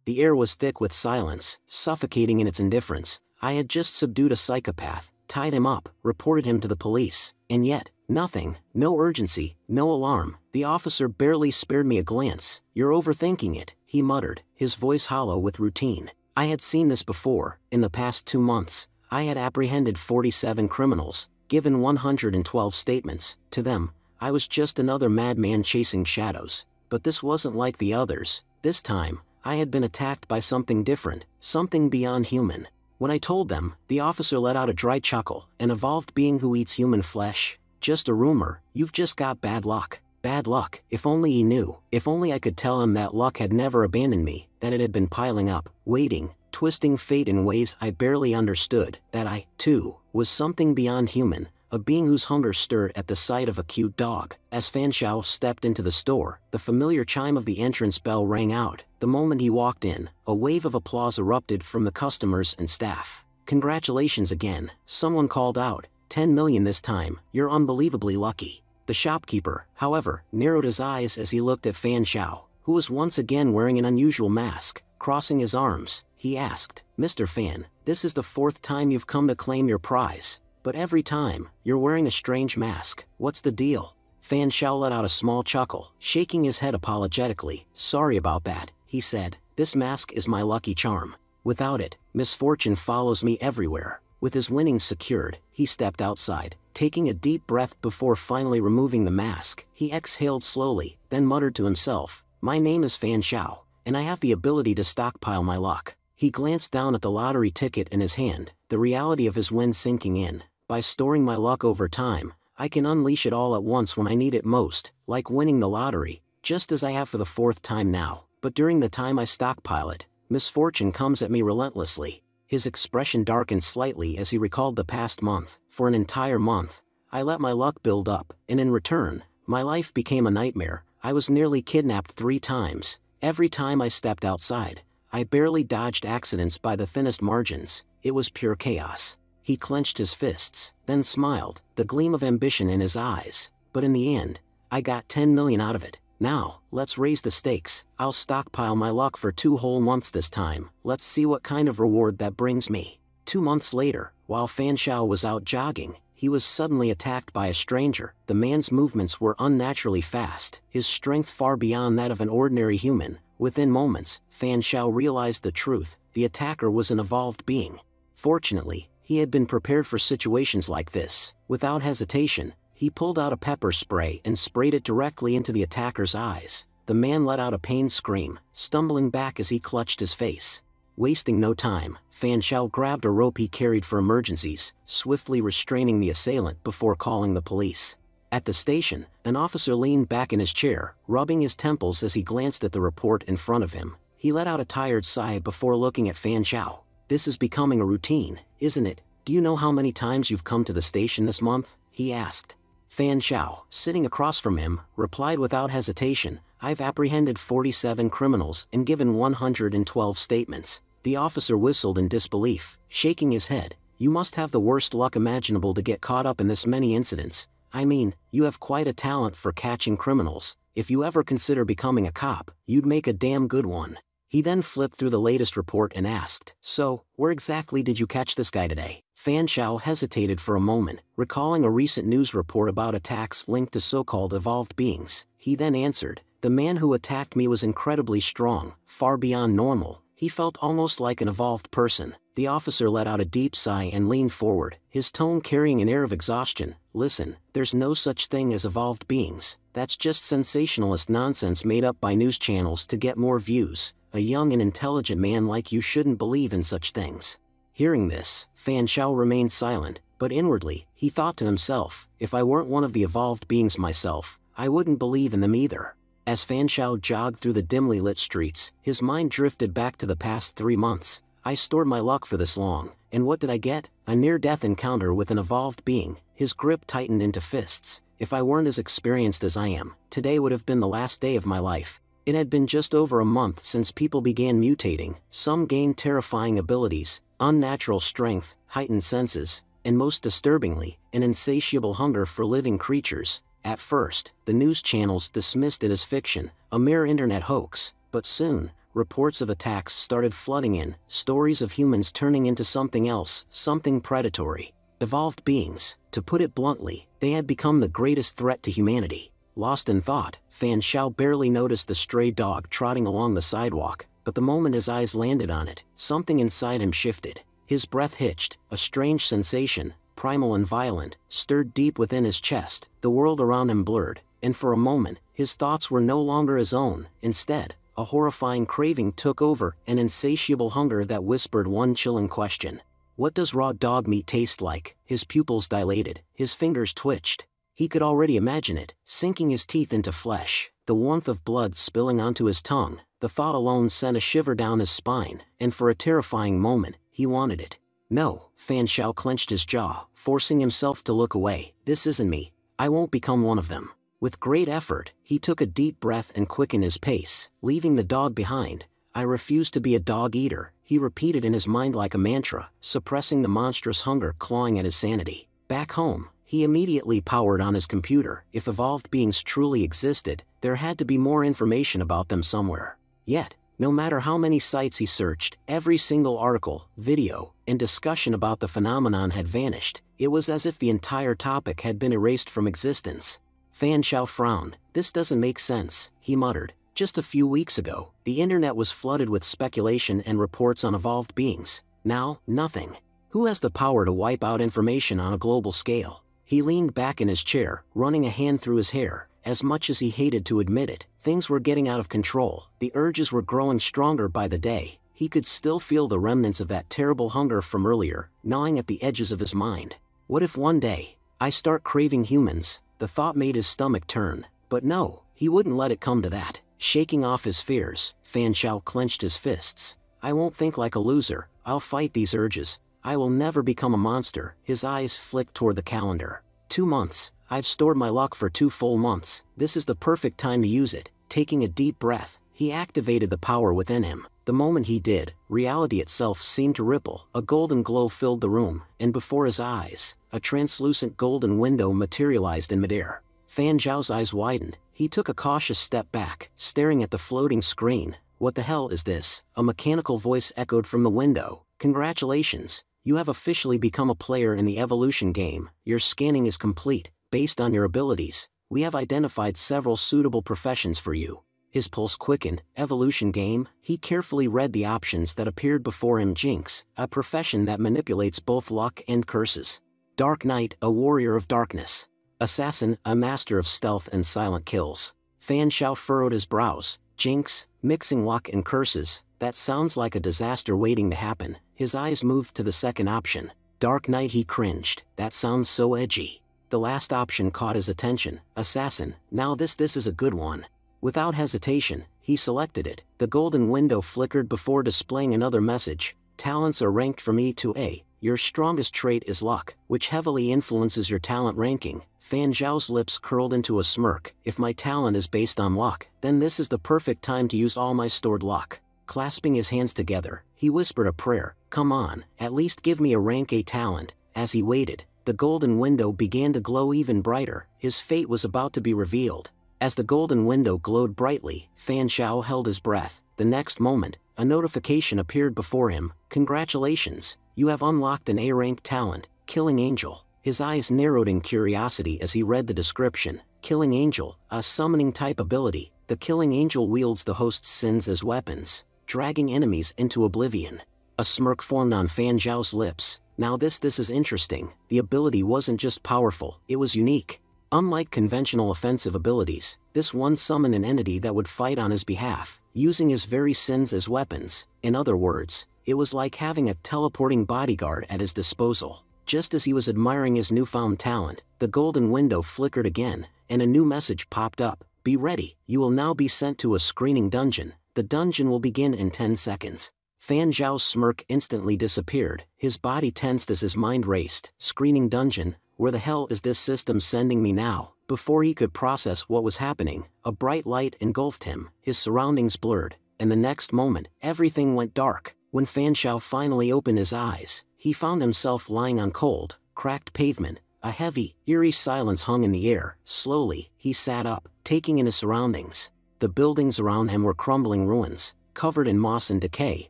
The air was thick with silence, suffocating in its indifference. I had just subdued a psychopath, tied him up, reported him to the police, and yet, nothing, no urgency, no alarm. The officer barely spared me a glance. "You're overthinking it," he muttered, his voice hollow with routine. I had seen this before. In the past 2 months, I had apprehended 47 criminals, given 112 statements. To them, I was just another madman chasing shadows. But this wasn't like the others. This time, I had been attacked by something different, something beyond human. When I told them, the officer let out a dry chuckle. "An evolved being who eats human flesh? Just a rumor. You've just got bad luck." Bad luck. If only he knew. If only I could tell him that luck had never abandoned me, that it had been piling up, waiting, twisting fate in ways I barely understood, that I, too, was something beyond human, a being whose hunger stirred at the sight of a cute dog. As Fan Xiao stepped into the store, the familiar chime of the entrance bell rang out. The moment he walked in, a wave of applause erupted from the customers and staff. "Congratulations again," someone called out. 10 million this time, "You're unbelievably lucky." The shopkeeper, however, narrowed his eyes as he looked at Fan Xiao, who was once again wearing an unusual mask. Crossing his arms, he asked, "Mr. Fan, this is the 4th time you've come to claim your prize, but every time, you're wearing a strange mask. What's the deal?" Fan Xiao let out a small chuckle, shaking his head apologetically. "Sorry about that," he said. "This mask is my lucky charm. Without it, misfortune follows me everywhere." With his winnings secured, he stepped outside, taking a deep breath before finally removing the mask. He exhaled slowly, then muttered to himself, "My name is Fan Xiao, and I have the ability to stockpile my luck." He glanced down at the lottery ticket in his hand, the reality of his win sinking in. "By storing my luck over time, I can unleash it all at once when I need it most, like winning the lottery, just as I have for the 4th time now. But during the time I stockpile it, misfortune comes at me relentlessly." His expression darkened slightly as he recalled the past month. "For an entire month, I let my luck build up, and in return, my life became a nightmare. I was nearly kidnapped 3 times. Every time I stepped outside, I barely dodged accidents by the thinnest margins. It was pure chaos." He clenched his fists, then smiled, the gleam of ambition in his eyes. "But in the end, I got 10 million out of it. Now, let's raise the stakes. I'll stockpile my luck for 2 whole months this time. Let's see what kind of reward that brings me." 2 months later, while Fan Xiao was out jogging, he was suddenly attacked by a stranger. The man's movements were unnaturally fast, his strength far beyond that of an ordinary human. Within moments, Fan Xiao realized the truth. The attacker was an evolved being. Fortunately, he had been prepared for situations like this. Without hesitation, he pulled out a pepper spray and sprayed it directly into the attacker's eyes. The man let out a pained scream, stumbling back as he clutched his face. Wasting no time, Fan Xiao grabbed a rope he carried for emergencies, swiftly restraining the assailant before calling the police. At the station, an officer leaned back in his chair, rubbing his temples as he glanced at the report in front of him. He let out a tired sigh before looking at Fan Xiao. "This is becoming a routine, isn't it? Do you know how many times you've come to the station this month?" he asked. Fan Xiao, sitting across from him, replied without hesitation, "I've apprehended 47 criminals and given 112 statements." The officer whistled in disbelief, shaking his head. "You must have the worst luck imaginable to get caught up in this many incidents. I mean, you have quite a talent for catching criminals. If you ever consider becoming a cop, you'd make a damn good one." He then flipped through the latest report and asked, "So, where exactly did you catch this guy today?" Fan Xiao hesitated for a moment, recalling a recent news report about attacks linked to so-called evolved beings. He then answered, "The man who attacked me was incredibly strong, far beyond normal. He felt almost like an evolved person." The officer let out a deep sigh and leaned forward, his tone carrying an air of exhaustion. "Listen, there's no such thing as evolved beings. That's just sensationalist nonsense made up by news channels to get more views. A young and intelligent man like you shouldn't believe in such things." Hearing this, Fan Xiao remained silent, but inwardly, he thought to himself, "If I weren't one of the evolved beings myself, I wouldn't believe in them either." As Fan Xiao jogged through the dimly lit streets, his mind drifted back to the past 3 months. "I stored my luck for this long, and what did I get? A near-death encounter with an evolved being." His grip tightened into fists. "If I weren't as experienced as I am, today would have been the last day of my life." It had been just over a month since people began mutating. Some gained terrifying abilities, unnatural strength, heightened senses, and most disturbingly, an insatiable hunger for living creatures. At first, the news channels dismissed it as fiction, a mere internet hoax, but soon, reports of attacks started flooding in, stories of humans turning into something else, something predatory. Evolved beings, to put it bluntly, they had become the greatest threat to humanity. Lost in thought, Fan Xiao barely noticed the stray dog trotting along the sidewalk, but the moment his eyes landed on it, something inside him shifted. His breath hitched, a strange sensation, primal and violent, stirred deep within his chest. The world around him blurred, and for a moment, his thoughts were no longer his own. Instead, a horrifying craving took over, an insatiable hunger that whispered one chilling question. What does raw dog meat taste like? His pupils dilated, his fingers twitched. He could already imagine it, sinking his teeth into flesh, the warmth of blood spilling onto his tongue. The thought alone sent a shiver down his spine, and for a terrifying moment, he wanted it. No, Fan Xiao clenched his jaw, forcing himself to look away. This isn't me. I won't become one of them. With great effort, he took a deep breath and quickened his pace, leaving the dog behind. I refuse to be a dog eater, he repeated in his mind like a mantra, suppressing the monstrous hunger clawing at his sanity. Back home, he immediately powered on his computer. If evolved beings truly existed, there had to be more information about them somewhere. Yet, no matter how many sites he searched, every single article, video, and discussion about the phenomenon had vanished. It was as if the entire topic had been erased from existence. Fan Xiao frowned. This doesn't make sense, he muttered. Just a few weeks ago, the internet was flooded with speculation and reports on evolved beings. Now, nothing. Who has the power to wipe out information on a global scale? He leaned back in his chair, running a hand through his hair. As much as he hated to admit it, things were getting out of control. The urges were growing stronger by the day. He could still feel the remnants of that terrible hunger from earlier, gnawing at the edges of his mind. What if one day, I start craving humans? The thought made his stomach turn. But no, he wouldn't let it come to that. Shaking off his fears, Fan Xiao clenched his fists. I won't think like a loser. I'll fight these urges. I will never become a monster. His eyes flicked toward the calendar. 2 months. I've stored my luck for 2 full months. This is the perfect time to use it. Taking a deep breath, he activated the power within him. The moment he did, reality itself seemed to ripple. A golden glow filled the room, and before his eyes, a translucent golden window materialized in midair. Fan Zhao's eyes widened. He took a cautious step back, staring at the floating screen. What the hell is this? A mechanical voice echoed from the window. Congratulations, you have officially become a player in the evolution game. Your scanning is complete. Based on your abilities, we have identified several suitable professions for you. His pulse quickened. Evolution game. He carefully read the options that appeared before him. Jinx, a profession that manipulates both luck and curses. Dark Knight, a warrior of darkness. Assassin, a master of stealth and silent kills. Fan Xiao furrowed his brows. Jinx, mixing luck and curses. That sounds like a disaster waiting to happen. His eyes moved to the second option. Dark Knight. He cringed. That sounds so edgy. The last option caught his attention. Assassin. Now this is a good one. Without hesitation, he selected it. The golden window flickered before displaying another message. Talents are ranked from E to A. Your strongest trait is luck, which heavily influences your talent ranking. Fan Zhao's lips curled into a smirk. If my talent is based on luck, then this is the perfect time to use all my stored luck. Clasping his hands together, he whispered a prayer. Come on, at least give me a rank A talent. As he waited, the golden window began to glow even brighter. His fate was about to be revealed. As the golden window glowed brightly, Fan Xiao held his breath. The next moment, a notification appeared before him. Congratulations, you have unlocked an A-rank talent, Killing Angel. His eyes narrowed in curiosity as he read the description. Killing Angel, a summoning type ability. The Killing Angel wields the host's sins as weapons, dragging enemies into oblivion. A smirk formed on Fan Zhao's lips. Now this is interesting. The ability wasn't just powerful, it was unique. Unlike conventional offensive abilities, this one summoned an entity that would fight on his behalf, using his very sins as weapons. In other words, it was like having a teleporting bodyguard at his disposal. Just as he was admiring his newfound talent, the golden window flickered again, and a new message popped up. Be ready, you will now be sent to a screening dungeon. The dungeon will begin in 10 seconds. Fan Zhao's smirk instantly disappeared. His body tensed as his mind raced. Screening dungeon? Where the hell is this system sending me now? Before he could process what was happening, a bright light engulfed him. His surroundings blurred, and the next moment, everything went dark. When Fan Xiao finally opened his eyes, he found himself lying on cold, cracked pavement. A heavy, eerie silence hung in the air. Slowly, he sat up, taking in his surroundings. The buildings around him were crumbling ruins. Covered in moss and decay,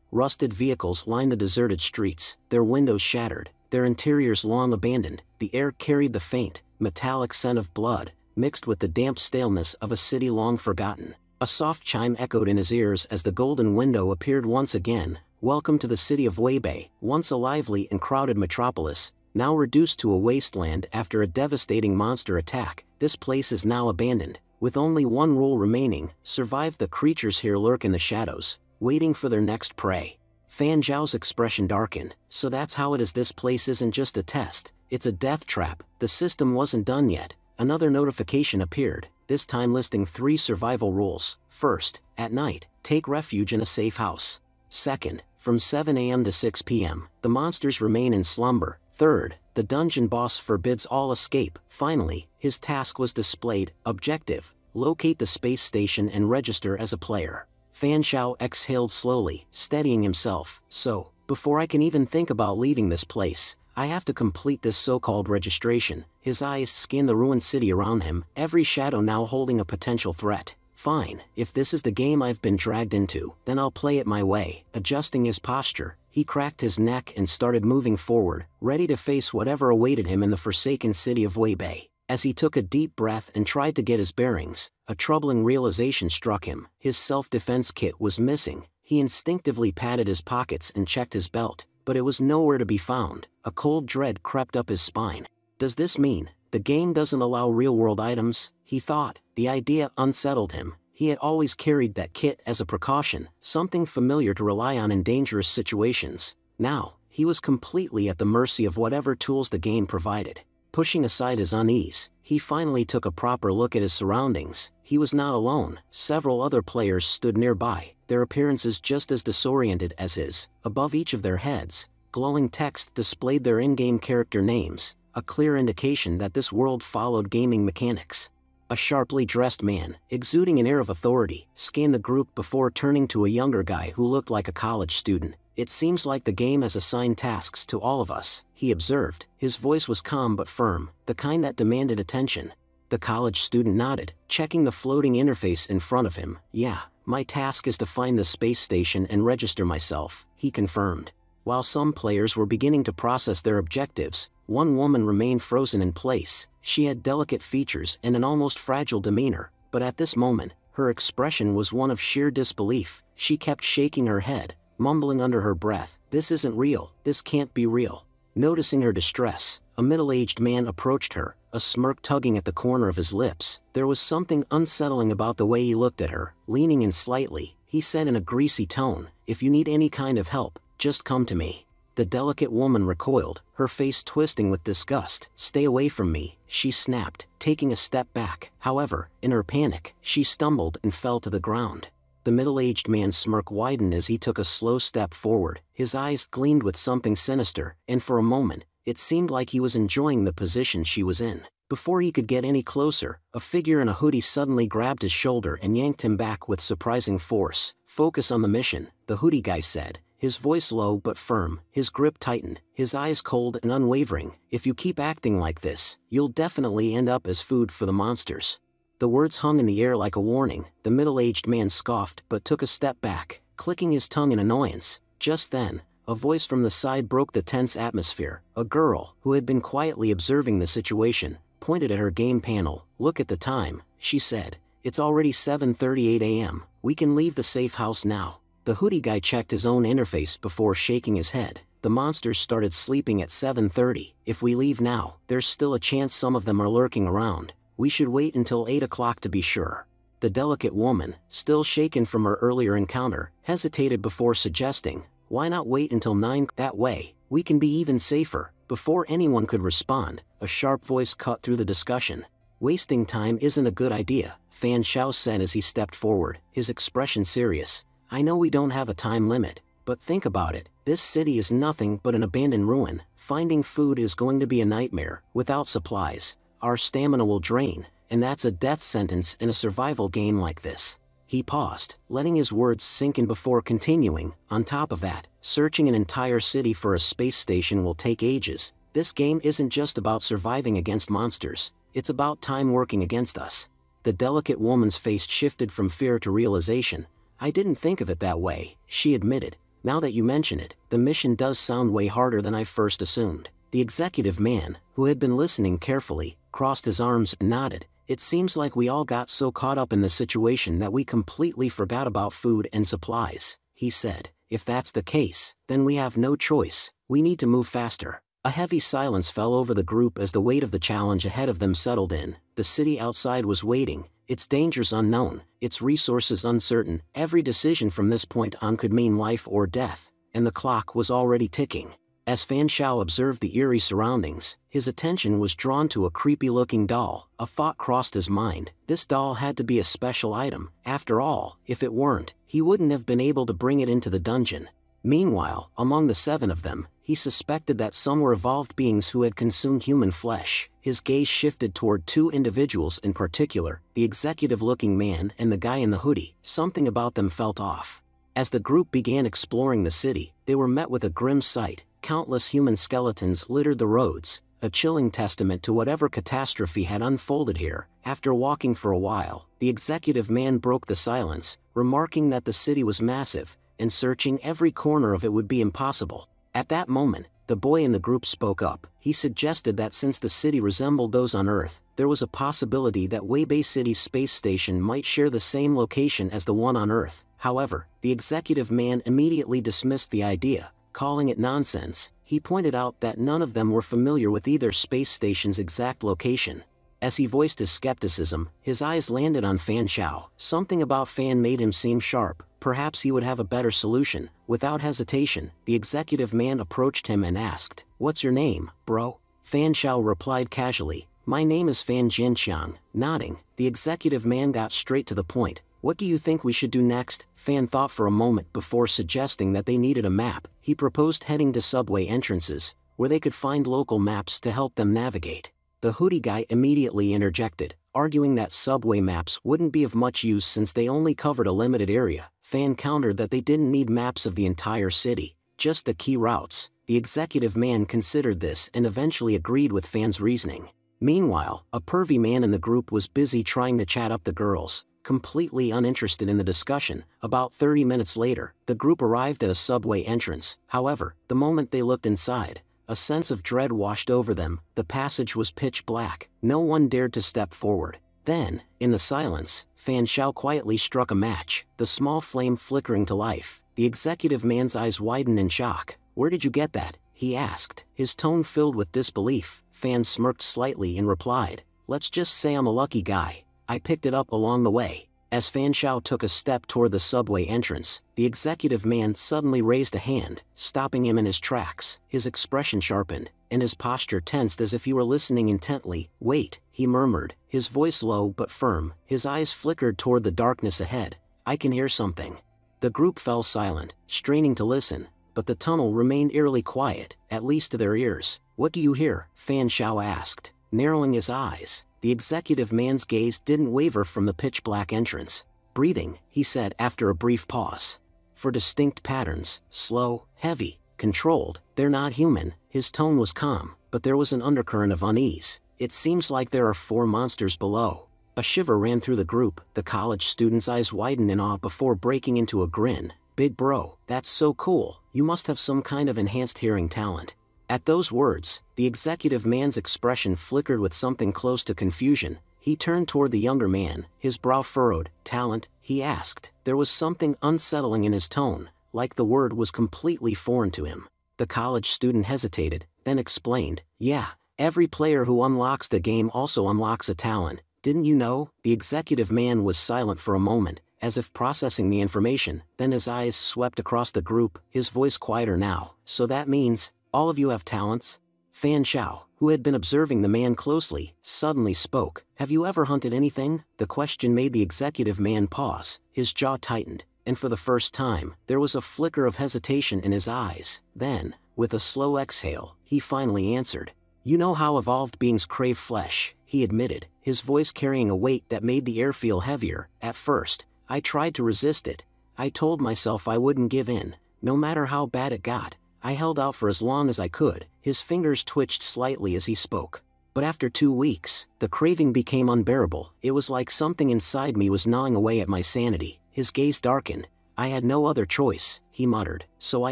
rusted vehicles lined the deserted streets, their windows shattered, their interiors long abandoned. The air carried the faint, metallic scent of blood, mixed with the damp staleness of a city long forgotten. A soft chime echoed in his ears as the golden window appeared once again. Welcome to the city of Weibei, once a lively and crowded metropolis, now reduced to a wasteland after a devastating monster attack. This place is now abandoned, with only one rule remaining: survive. The creatures here lurk in the shadows, waiting for their next prey. Fan Zhao's expression darkened. So that's how it is. This place isn't just a test, it's a death trap. The system wasn't done yet. Another notification appeared, this time listing 3 survival rules. First, at night, take refuge in a safe house. Second, from 7 a.m. to 6 p.m., the monsters remain in slumber. Third, the dungeon boss forbids all escape. Finally, his task was displayed. Objective: locate the space station and register as a player. Fan Zhao exhaled slowly, steadying himself. So, before I can even think about leaving this place, I have to complete this so-called registration. His eyes scanned the ruined city around him, every shadow now holding a potential threat. Fine, if this is the game I've been dragged into, then I'll play it my way. Adjusting his posture, he cracked his neck and started moving forward, ready to face whatever awaited him in the forsaken city of Weibei. As he took a deep breath and tried to get his bearings, a troubling realization struck him. His self-defense kit was missing. He instinctively patted his pockets and checked his belt, but it was nowhere to be found. A cold dread crept up his spine. Does this mean the game doesn't allow real-world items? He thought. The idea unsettled him. He had always carried that kit as a precaution, something familiar to rely on in dangerous situations. Now, he was completely at the mercy of whatever tools the game provided. Pushing aside his unease, he finally took a proper look at his surroundings. He was not alone. Several other players stood nearby, their appearances just as disoriented as his. Above each of their heads, glowing text displayed their in-game character names, a clear indication that this world followed gaming mechanics. A sharply dressed man, exuding an air of authority, scanned the group before turning to a younger guy who looked like a college student. It seems like the game has assigned tasks to all of us, he observed. His voice was calm but firm, the kind that demanded attention. The college student nodded, checking the floating interface in front of him. Yeah, my task is to find the space station and register myself, he confirmed. While some players were beginning to process their objectives, one woman remained frozen in place. She had delicate features and an almost fragile demeanor, but at this moment, her expression was one of sheer disbelief. She kept shaking her head, mumbling under her breath, "This isn't real, this can't be real." Noticing her distress, a middle-aged man approached her, a smirk tugging at the corner of his lips. There was something unsettling about the way he looked at her. Leaning in slightly, he said in a greasy tone, "If you need any kind of help, just come to me." The delicate woman recoiled, her face twisting with disgust. "Stay away from me," she snapped, taking a step back. However, in her panic, she stumbled and fell to the ground. The middle-aged man's smirk widened as he took a slow step forward. His eyes gleamed with something sinister, and for a moment, it seemed like he was enjoying the position she was in. Before he could get any closer, a figure in a hoodie suddenly grabbed his shoulder and yanked him back with surprising force. "Focus on the mission," the hoodie guy said, his voice low but firm. His grip tightened, his eyes cold and unwavering. "If you keep acting like this, you'll definitely end up as food for the monsters." The words hung in the air like a warning. The middle-aged man scoffed but took a step back, clicking his tongue in annoyance. Just then, a voice from the side broke the tense atmosphere. A girl, who had been quietly observing the situation, pointed at her game panel. "Look at the time," she said. "It's already 7:38 a.m. We can leave the safe house now." The hoodie guy checked his own interface before shaking his head. "The monsters started sleeping at 7:30. If we leave now, there's still a chance some of them are lurking around. We should wait until 8 o'clock to be sure." The delicate woman, still shaken from her earlier encounter, hesitated before suggesting, "Why not wait until 9? That way, we can be even safer." Before anyone could respond, a sharp voice cut through the discussion. "Wasting time isn't a good idea," Fan Zhao said as he stepped forward, his expression serious. "I know we don't have a time limit, but think about it. This city is nothing but an abandoned ruin. Finding food is going to be a nightmare. Without supplies, our stamina will drain, and that's a death sentence in a survival game like this." He paused, letting his words sink in before continuing. "On top of that, searching an entire city for a space station will take ages. This game isn't just about surviving against monsters, it's about time working against us." The delicate woman's face shifted from fear to realization. I didn't think of it that way, she admitted. Now that you mention it, the mission does sound way harder than I first assumed. The executive man, who had been listening carefully, crossed his arms and nodded. It seems like we all got so caught up in the situation that we completely forgot about food and supplies, he said. If that's the case, then we have no choice. We need to move faster. A heavy silence fell over the group as the weight of the challenge ahead of them settled in. The city outside was waiting, its dangers unknown, its resources uncertain. Every decision from this point on could mean life or death, and the clock was already ticking. As Fan Xiao observed the eerie surroundings, his attention was drawn to a creepy-looking doll. A thought crossed his mind. This doll had to be a special item. After all, if it weren't, he wouldn't have been able to bring it into the dungeon. Meanwhile, among the 7 of them, he suspected that some were evolved beings who had consumed human flesh. His gaze shifted toward 2 individuals in particular, the executive-looking man and the guy in the hoodie. Something about them felt off. As the group began exploring the city, they were met with a grim sight. Countless human skeletons littered the roads, a chilling testament to whatever catastrophe had unfolded here. After walking for a while, the executive man broke the silence, remarking that the city was massive, and searching every corner of it would be impossible. At that moment, the boy in the group spoke up. He suggested that since the city resembled those on Earth, there was a possibility that Weibei City's space station might share the same location as the one on Earth. However, the executive man immediately dismissed the idea, calling it nonsense. He pointed out that none of them were familiar with either space station's exact location. As he voiced his skepticism, his eyes landed on Fan Xiao. Something about Fan made him seem sharp. Perhaps he would have a better solution. Without hesitation, the executive man approached him and asked, "What's your name, bro?" Fan Xiao replied casually, "My name is Fan Jinxiang." Nodding, the executive man got straight to the point. "What do you think we should do next?" Fan thought for a moment before suggesting that they needed a map. He proposed heading to subway entrances, where they could find local maps to help them navigate. The hoodie guy immediately interjected, arguing that subway maps wouldn't be of much use since they only covered a limited area. Fan countered that they didn't need maps of the entire city, just the key routes. The executive man considered this and eventually agreed with Fan's reasoning. Meanwhile, a pervy man in the group was busy trying to chat up the girls, completely uninterested in the discussion. About 30 minutes later, the group arrived at a subway entrance. However, the moment they looked inside, a sense of dread washed over them. The passage was pitch black. No one dared to step forward. Then, in the silence, Fan Xiao quietly struck a match, the small flame flickering to life. The executive man's eyes widened in shock. "Where did you get that?" he asked, his tone filled with disbelief. Fan smirked slightly and replied, "Let's just say I'm a lucky guy. I picked it up along the way." As Fan Xiao took a step toward the subway entrance, the executive man suddenly raised a hand, stopping him in his tracks. His expression sharpened, and his posture tensed as if he were listening intently. "Wait," he murmured, his voice low but firm. His eyes flickered toward the darkness ahead. "I can hear something." The group fell silent, straining to listen, but the tunnel remained eerily quiet, at least to their ears. "What do you hear?" Fan Xiao asked, narrowing his eyes. The executive man's gaze didn't waver from the pitch-black entrance. "Breathing," he said after a brief pause. "For distinct patterns, slow, heavy, controlled. They're not human." His tone was calm, but there was an undercurrent of unease. "It seems like there are 4 monsters below." A shiver ran through the group. The college student's eyes widened in awe before breaking into a grin. "Big bro, that's so cool. You must have some kind of enhanced hearing talent." At those words, the executive man's expression flickered with something close to confusion. He turned toward the younger man, his brow furrowed. "Talent?" he asked. There was something unsettling in his tone, like the word was completely foreign to him. The college student hesitated, then explained, "Yeah, every player who unlocks the game also unlocks a talent. Didn't you know?" The executive man was silent for a moment, as if processing the information, then his eyes swept across the group, his voice quieter now. "So that means all of you have talents?" Fan Xiao, who had been observing the man closely, suddenly spoke. "Have you ever hunted anything?" The question made the executive man pause. His jaw tightened, and for the first time, there was a flicker of hesitation in his eyes. Then, with a slow exhale, he finally answered. "You know how evolved beings crave flesh," he admitted, his voice carrying a weight that made the air feel heavier. "At first, I tried to resist it. I told myself I wouldn't give in, no matter how bad it got. I held out for as long as I could." His fingers twitched slightly as he spoke. "But after 2 weeks, the craving became unbearable. It was like something inside me was gnawing away at my sanity. his gaze darkened. "I had no other choice," he muttered, "so I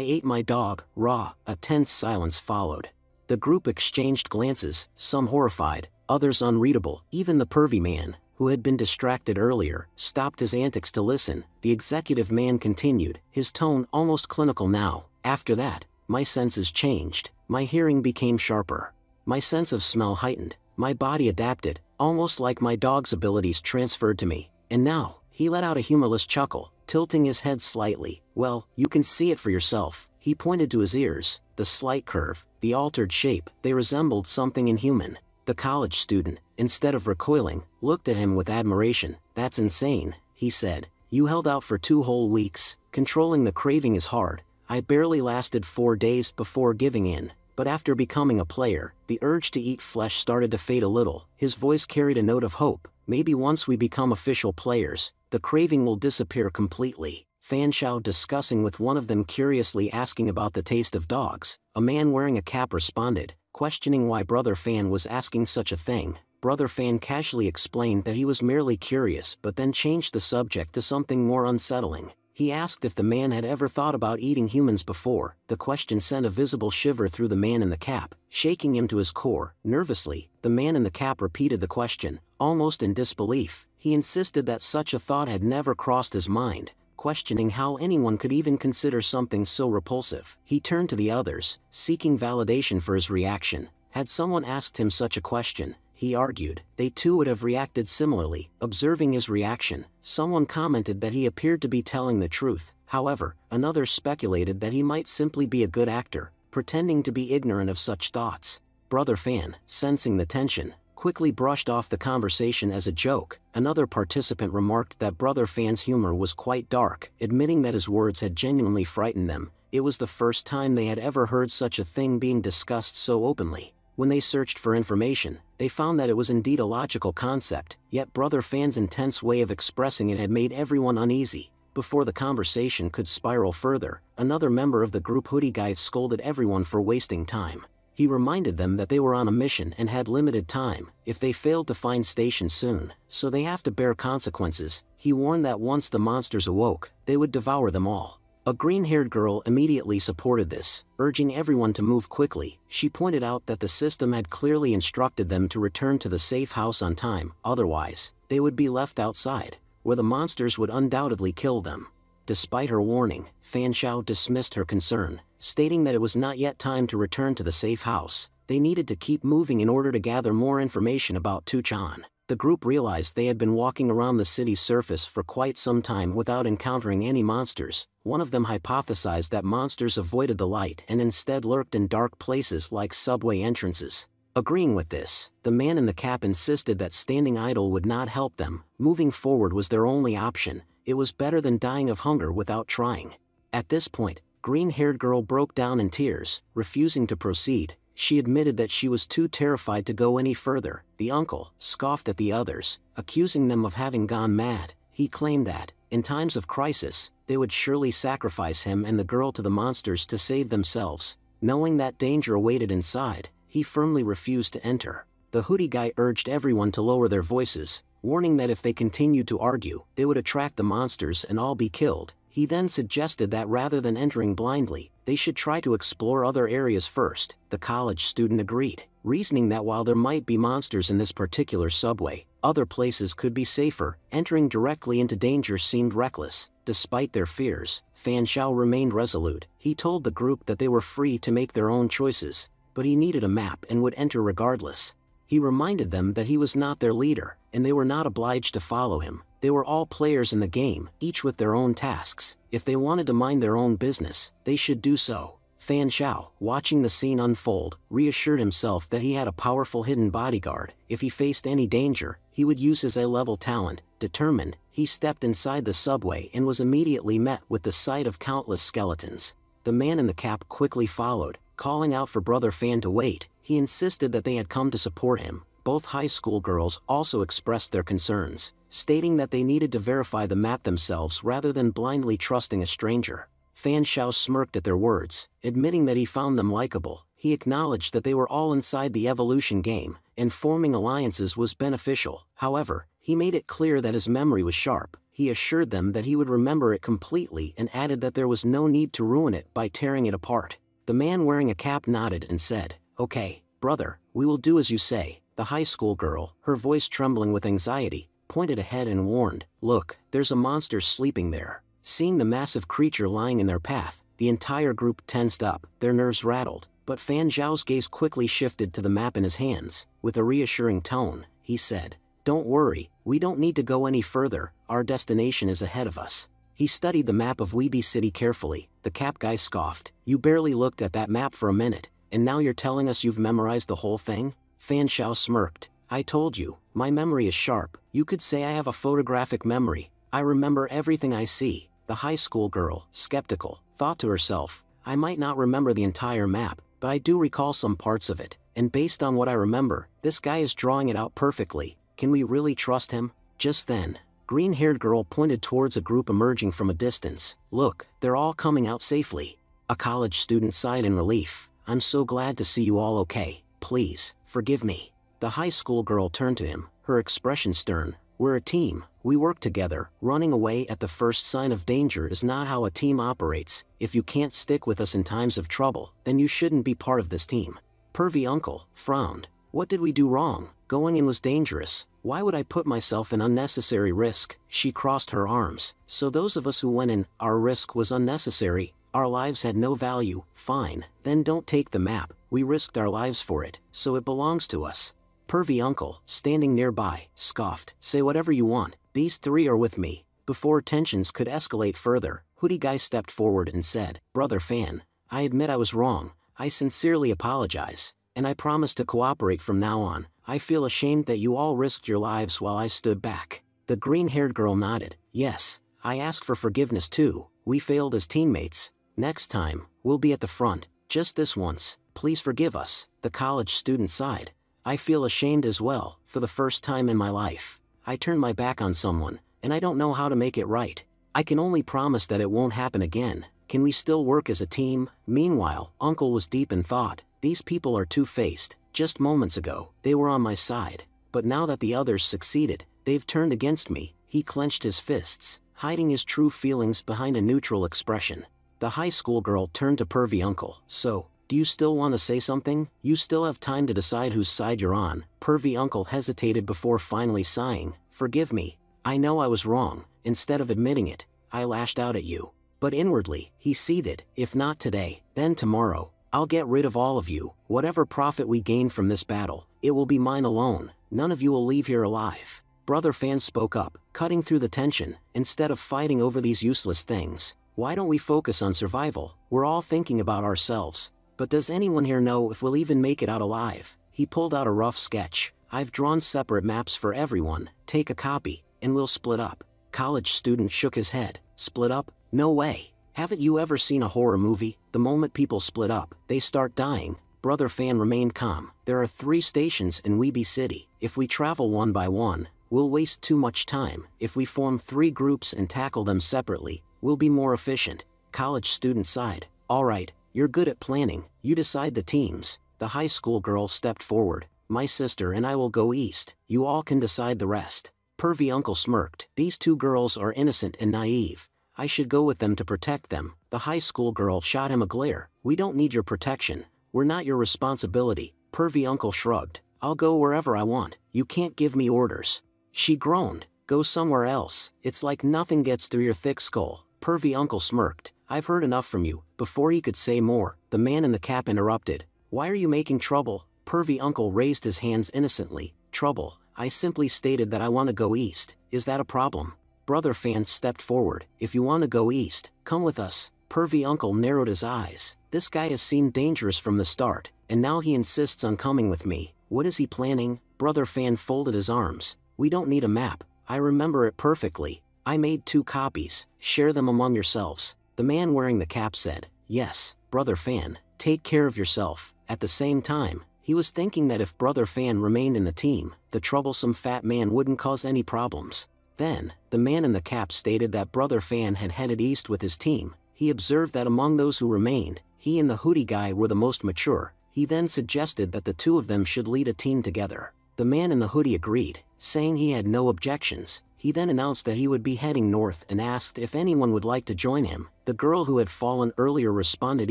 ate my dog, raw." A tense silence followed. The group exchanged glances, some horrified, others unreadable. Even the pervy man, who had been distracted earlier, stopped his antics to listen. The executive man continued, his tone almost clinical now. "After that, my senses changed. My hearing became sharper. My sense of smell heightened. My body adapted, almost like my dog's abilities transferred to me. And now," he let out a humorless chuckle, tilting his head slightly, "well, you can see it for yourself." He pointed to his ears, the slight curve, the altered shape, they resembled something inhuman. The college student, instead of recoiling, looked at him with admiration. "That's insane," he said. "You held out for 2 whole weeks. Controlling the craving is hard. I barely lasted 4 days before giving in. But after becoming a player, the urge to eat flesh started to fade a little." His voice carried a note of hope. "Maybe once we become official players, the craving will disappear completely." Fan Shao discussing with one of them, curiously asking about the taste of dogs. A man wearing a cap responded, questioning why Brother Fan was asking such a thing. Brother Fan casually explained that he was merely curious, but then changed the subject to something more unsettling. He asked if the man had ever thought about eating humans before. The question sent a visible shiver through the man in the cap, shaking him to his core. Nervously, the man in the cap repeated the question, almost in disbelief. He insisted that such a thought had never crossed his mind, questioning how anyone could even consider something so repulsive. He turned to the others, seeking validation for his reaction. Had someone asked him such a question, he argued, they too would have reacted similarly. Observing his reaction, someone commented that he appeared to be telling the truth. However, another speculated that he might simply be a good actor, pretending to be ignorant of such thoughts. Brother Fan, sensing the tension, quickly brushed off the conversation as a joke. Another participant remarked that Brother Fan's humor was quite dark, admitting that his words had genuinely frightened them. It was the first time they had ever heard such a thing being discussed so openly. When they searched for information, they found that it was indeed a logical concept, yet Brother Fan's intense way of expressing it had made everyone uneasy. Before the conversation could spiral further, another member of the group, Hoodie Guy, scolded everyone for wasting time. He reminded them that they were on a mission and had limited time. If they failed to find station soon, so they have to bear consequences. He warned that once the monsters awoke, they would devour them all. A green-haired girl immediately supported this, urging everyone to move quickly. She pointed out that the system had clearly instructed them to return to the safe house on time, otherwise, they would be left outside, where the monsters would undoubtedly kill them. Despite her warning, Fan Shao dismissed her concern, stating that it was not yet time to return to the safe house. They needed to keep moving in order to gather more information about Tuchan. The group realized they had been walking around the city's surface for quite some time without encountering any monsters. One of them hypothesized that monsters avoided the light and instead lurked in dark places like subway entrances. Agreeing with this, the man in the cap insisted that standing idle would not help them. Moving forward was their only option. It was better than dying of hunger without trying. At this point, green-haired girl broke down in tears, refusing to proceed. She admitted that she was too terrified to go any further. The uncle scoffed at the others, accusing them of having gone mad. He claimed that, in times of crisis, they would surely sacrifice him and the girl to the monsters to save themselves. Knowing that danger awaited inside, he firmly refused to enter. The Hoodie Guy urged everyone to lower their voices, warning that if they continued to argue, they would attract the monsters and all be killed. He then suggested that rather than entering blindly, they should try to explore other areas first. The college student agreed, reasoning that while there might be monsters in this particular subway, other places could be safer. Entering directly into danger seemed reckless. Despite their fears, Fan Shao remained resolute. He told the group that they were free to make their own choices, but he needed a map and would enter regardless. He reminded them that he was not their leader, and they were not obliged to follow him. They were all players in the game, each with their own tasks. If they wanted to mind their own business, they should do so. Fan Shao, watching the scene unfold, reassured himself that he had a powerful hidden bodyguard. If he faced any danger, he would use his A-level talent. Determined, he stepped inside the subway and was immediately met with the sight of countless skeletons. The man in the cap quickly followed, calling out for Brother Fan to wait. He insisted that they had come to support him. Both high school girls also expressed their concerns, stating that they needed to verify the map themselves rather than blindly trusting a stranger. Fan Shao smirked at their words, admitting that he found them likable. He acknowledged that they were all inside the evolution game, and forming alliances was beneficial. However, he He made it clear that his memory was sharp. He assured them that he would remember it completely and added that there was no need to ruin it by tearing it apart. The man wearing a cap nodded and said, "Okay, brother, we will do as you say." The high school girl, her voice trembling with anxiety, pointed ahead and warned, "Look, there's a monster sleeping there." Seeing the massive creature lying in their path, the entire group tensed up, their nerves rattled, but Fan Zhao's gaze quickly shifted to the map in his hands. With a reassuring tone, he said, "Don't worry, we don't need to go any further, our destination is ahead of us." He studied the map of Weeby City carefully. The cap guy scoffed, "You barely looked at that map for a minute, and now you're telling us you've memorized the whole thing?" Fan Zhao smirked, "I told you, my memory is sharp. You could say I have a photographic memory. I remember everything I see." The high school girl, skeptical, thought to herself, "I might not remember the entire map, but I do recall some parts of it, and based on what I remember, this guy is drawing it out perfectly. Can we really trust him?" Just then, green-haired girl pointed towards a group emerging from a distance. "Look, they're all coming out safely." A college student sighed in relief. "I'm so glad to see you all okay. Please, forgive me." The high school girl turned to him, her expression stern. "We're a team. We work together. Running away at the first sign of danger is not how a team operates. If you can't stick with us in times of trouble, then you shouldn't be part of this team." Pervy uncle frowned. "What did we do wrong? Going in was dangerous. Why would I put myself in unnecessary risk?" She crossed her arms. "So those of us who went in, our risk was unnecessary. Our lives had no value. Fine, then don't take the map. We risked our lives for it, so it belongs to us." Pervy uncle, standing nearby, scoffed, "Say whatever you want. These three are with me." Before tensions could escalate further, Hoodie Guy stepped forward and said, "Brother Fan, I admit I was wrong. I sincerely apologize, and I promise to cooperate from now on. I feel ashamed that you all risked your lives while I stood back." The green-haired girl nodded. "Yes, I ask for forgiveness too. We failed as teammates. Next time, we'll be at the front. Just this once, please forgive us." The college student sighed. "I feel ashamed as well. For the first time in my life, I turned my back on someone, and I don't know how to make it right. I can only promise that it won't happen again. Can we still work as a team?" Meanwhile, Uncle was deep in thought. "These people are two-faced. Just moments ago, they were on my side. But now that the others succeeded, they've turned against me." He clenched his fists, hiding his true feelings behind a neutral expression. The high school girl turned to Pervy Uncle. "So, do you still want to say something? You still have time to decide whose side you're on." Pervy Uncle hesitated before finally sighing. "Forgive me. I know I was wrong. Instead of admitting it, I lashed out at you." But inwardly, he seethed, "If not today, then tomorrow. I'll get rid of all of you. Whatever profit we gain from this battle, it will be mine alone. None of you will leave here alive." Brother Fan spoke up, cutting through the tension. "Instead of fighting over these useless things, why don't we focus on survival? We're all thinking about ourselves. But does anyone here know if we'll even make it out alive?" He pulled out a rough sketch. "I've drawn separate maps for everyone. Take a copy, and we'll split up." College student shook his head. "Split up? No way. Haven't you ever seen a horror movie? The moment people split up, they start dying." Brother Fan remained calm. "There are 3 stations in Weeby City. If we travel one by one, we'll waste too much time. If we form 3 groups and tackle them separately, we'll be more efficient." College student sighed. "All right, you're good at planning. You decide the teams." The high school girl stepped forward. "My sister and I will go east. You all can decide the rest." Pervy Uncle smirked. "These 2 girls are innocent and naive. I should go with them to protect them." The high school girl shot him a glare. "We don't need your protection. We're not your responsibility." Pervy Uncle shrugged. "I'll go wherever I want. You can't give me orders." She groaned. "Go somewhere else. It's like nothing gets through your thick skull." Pervy Uncle smirked. "I've heard enough from you." Before he could say more, the man in the cap interrupted. "Why are you making trouble?" Pervy Uncle raised his hands innocently. "Trouble? I simply stated that I want to go east. Is that a problem?" Brother Fan stepped forward. "If you want to go east, come with us." Pervy Uncle narrowed his eyes. "This guy has seemed dangerous from the start, and now he insists on coming with me. What is he planning?" Brother Fan folded his arms. "We don't need a map. I remember it perfectly. I made 2 copies. Share them among yourselves." The man wearing the cap said, "Yes, Brother Fan, take care of yourself." At the same time, he was thinking that if Brother Fan remained in the team, the troublesome fat man wouldn't cause any problems. Then, the man in the cap stated that Brother Fan had headed east with his team. He observed that among those who remained, he and the hoodie guy were the most mature. He then suggested that the 2 of them should lead a team together. The man in the hoodie agreed. saying he had no objections. He then announced that he would be heading north and asked if anyone would like to join him. The girl who had fallen earlier responded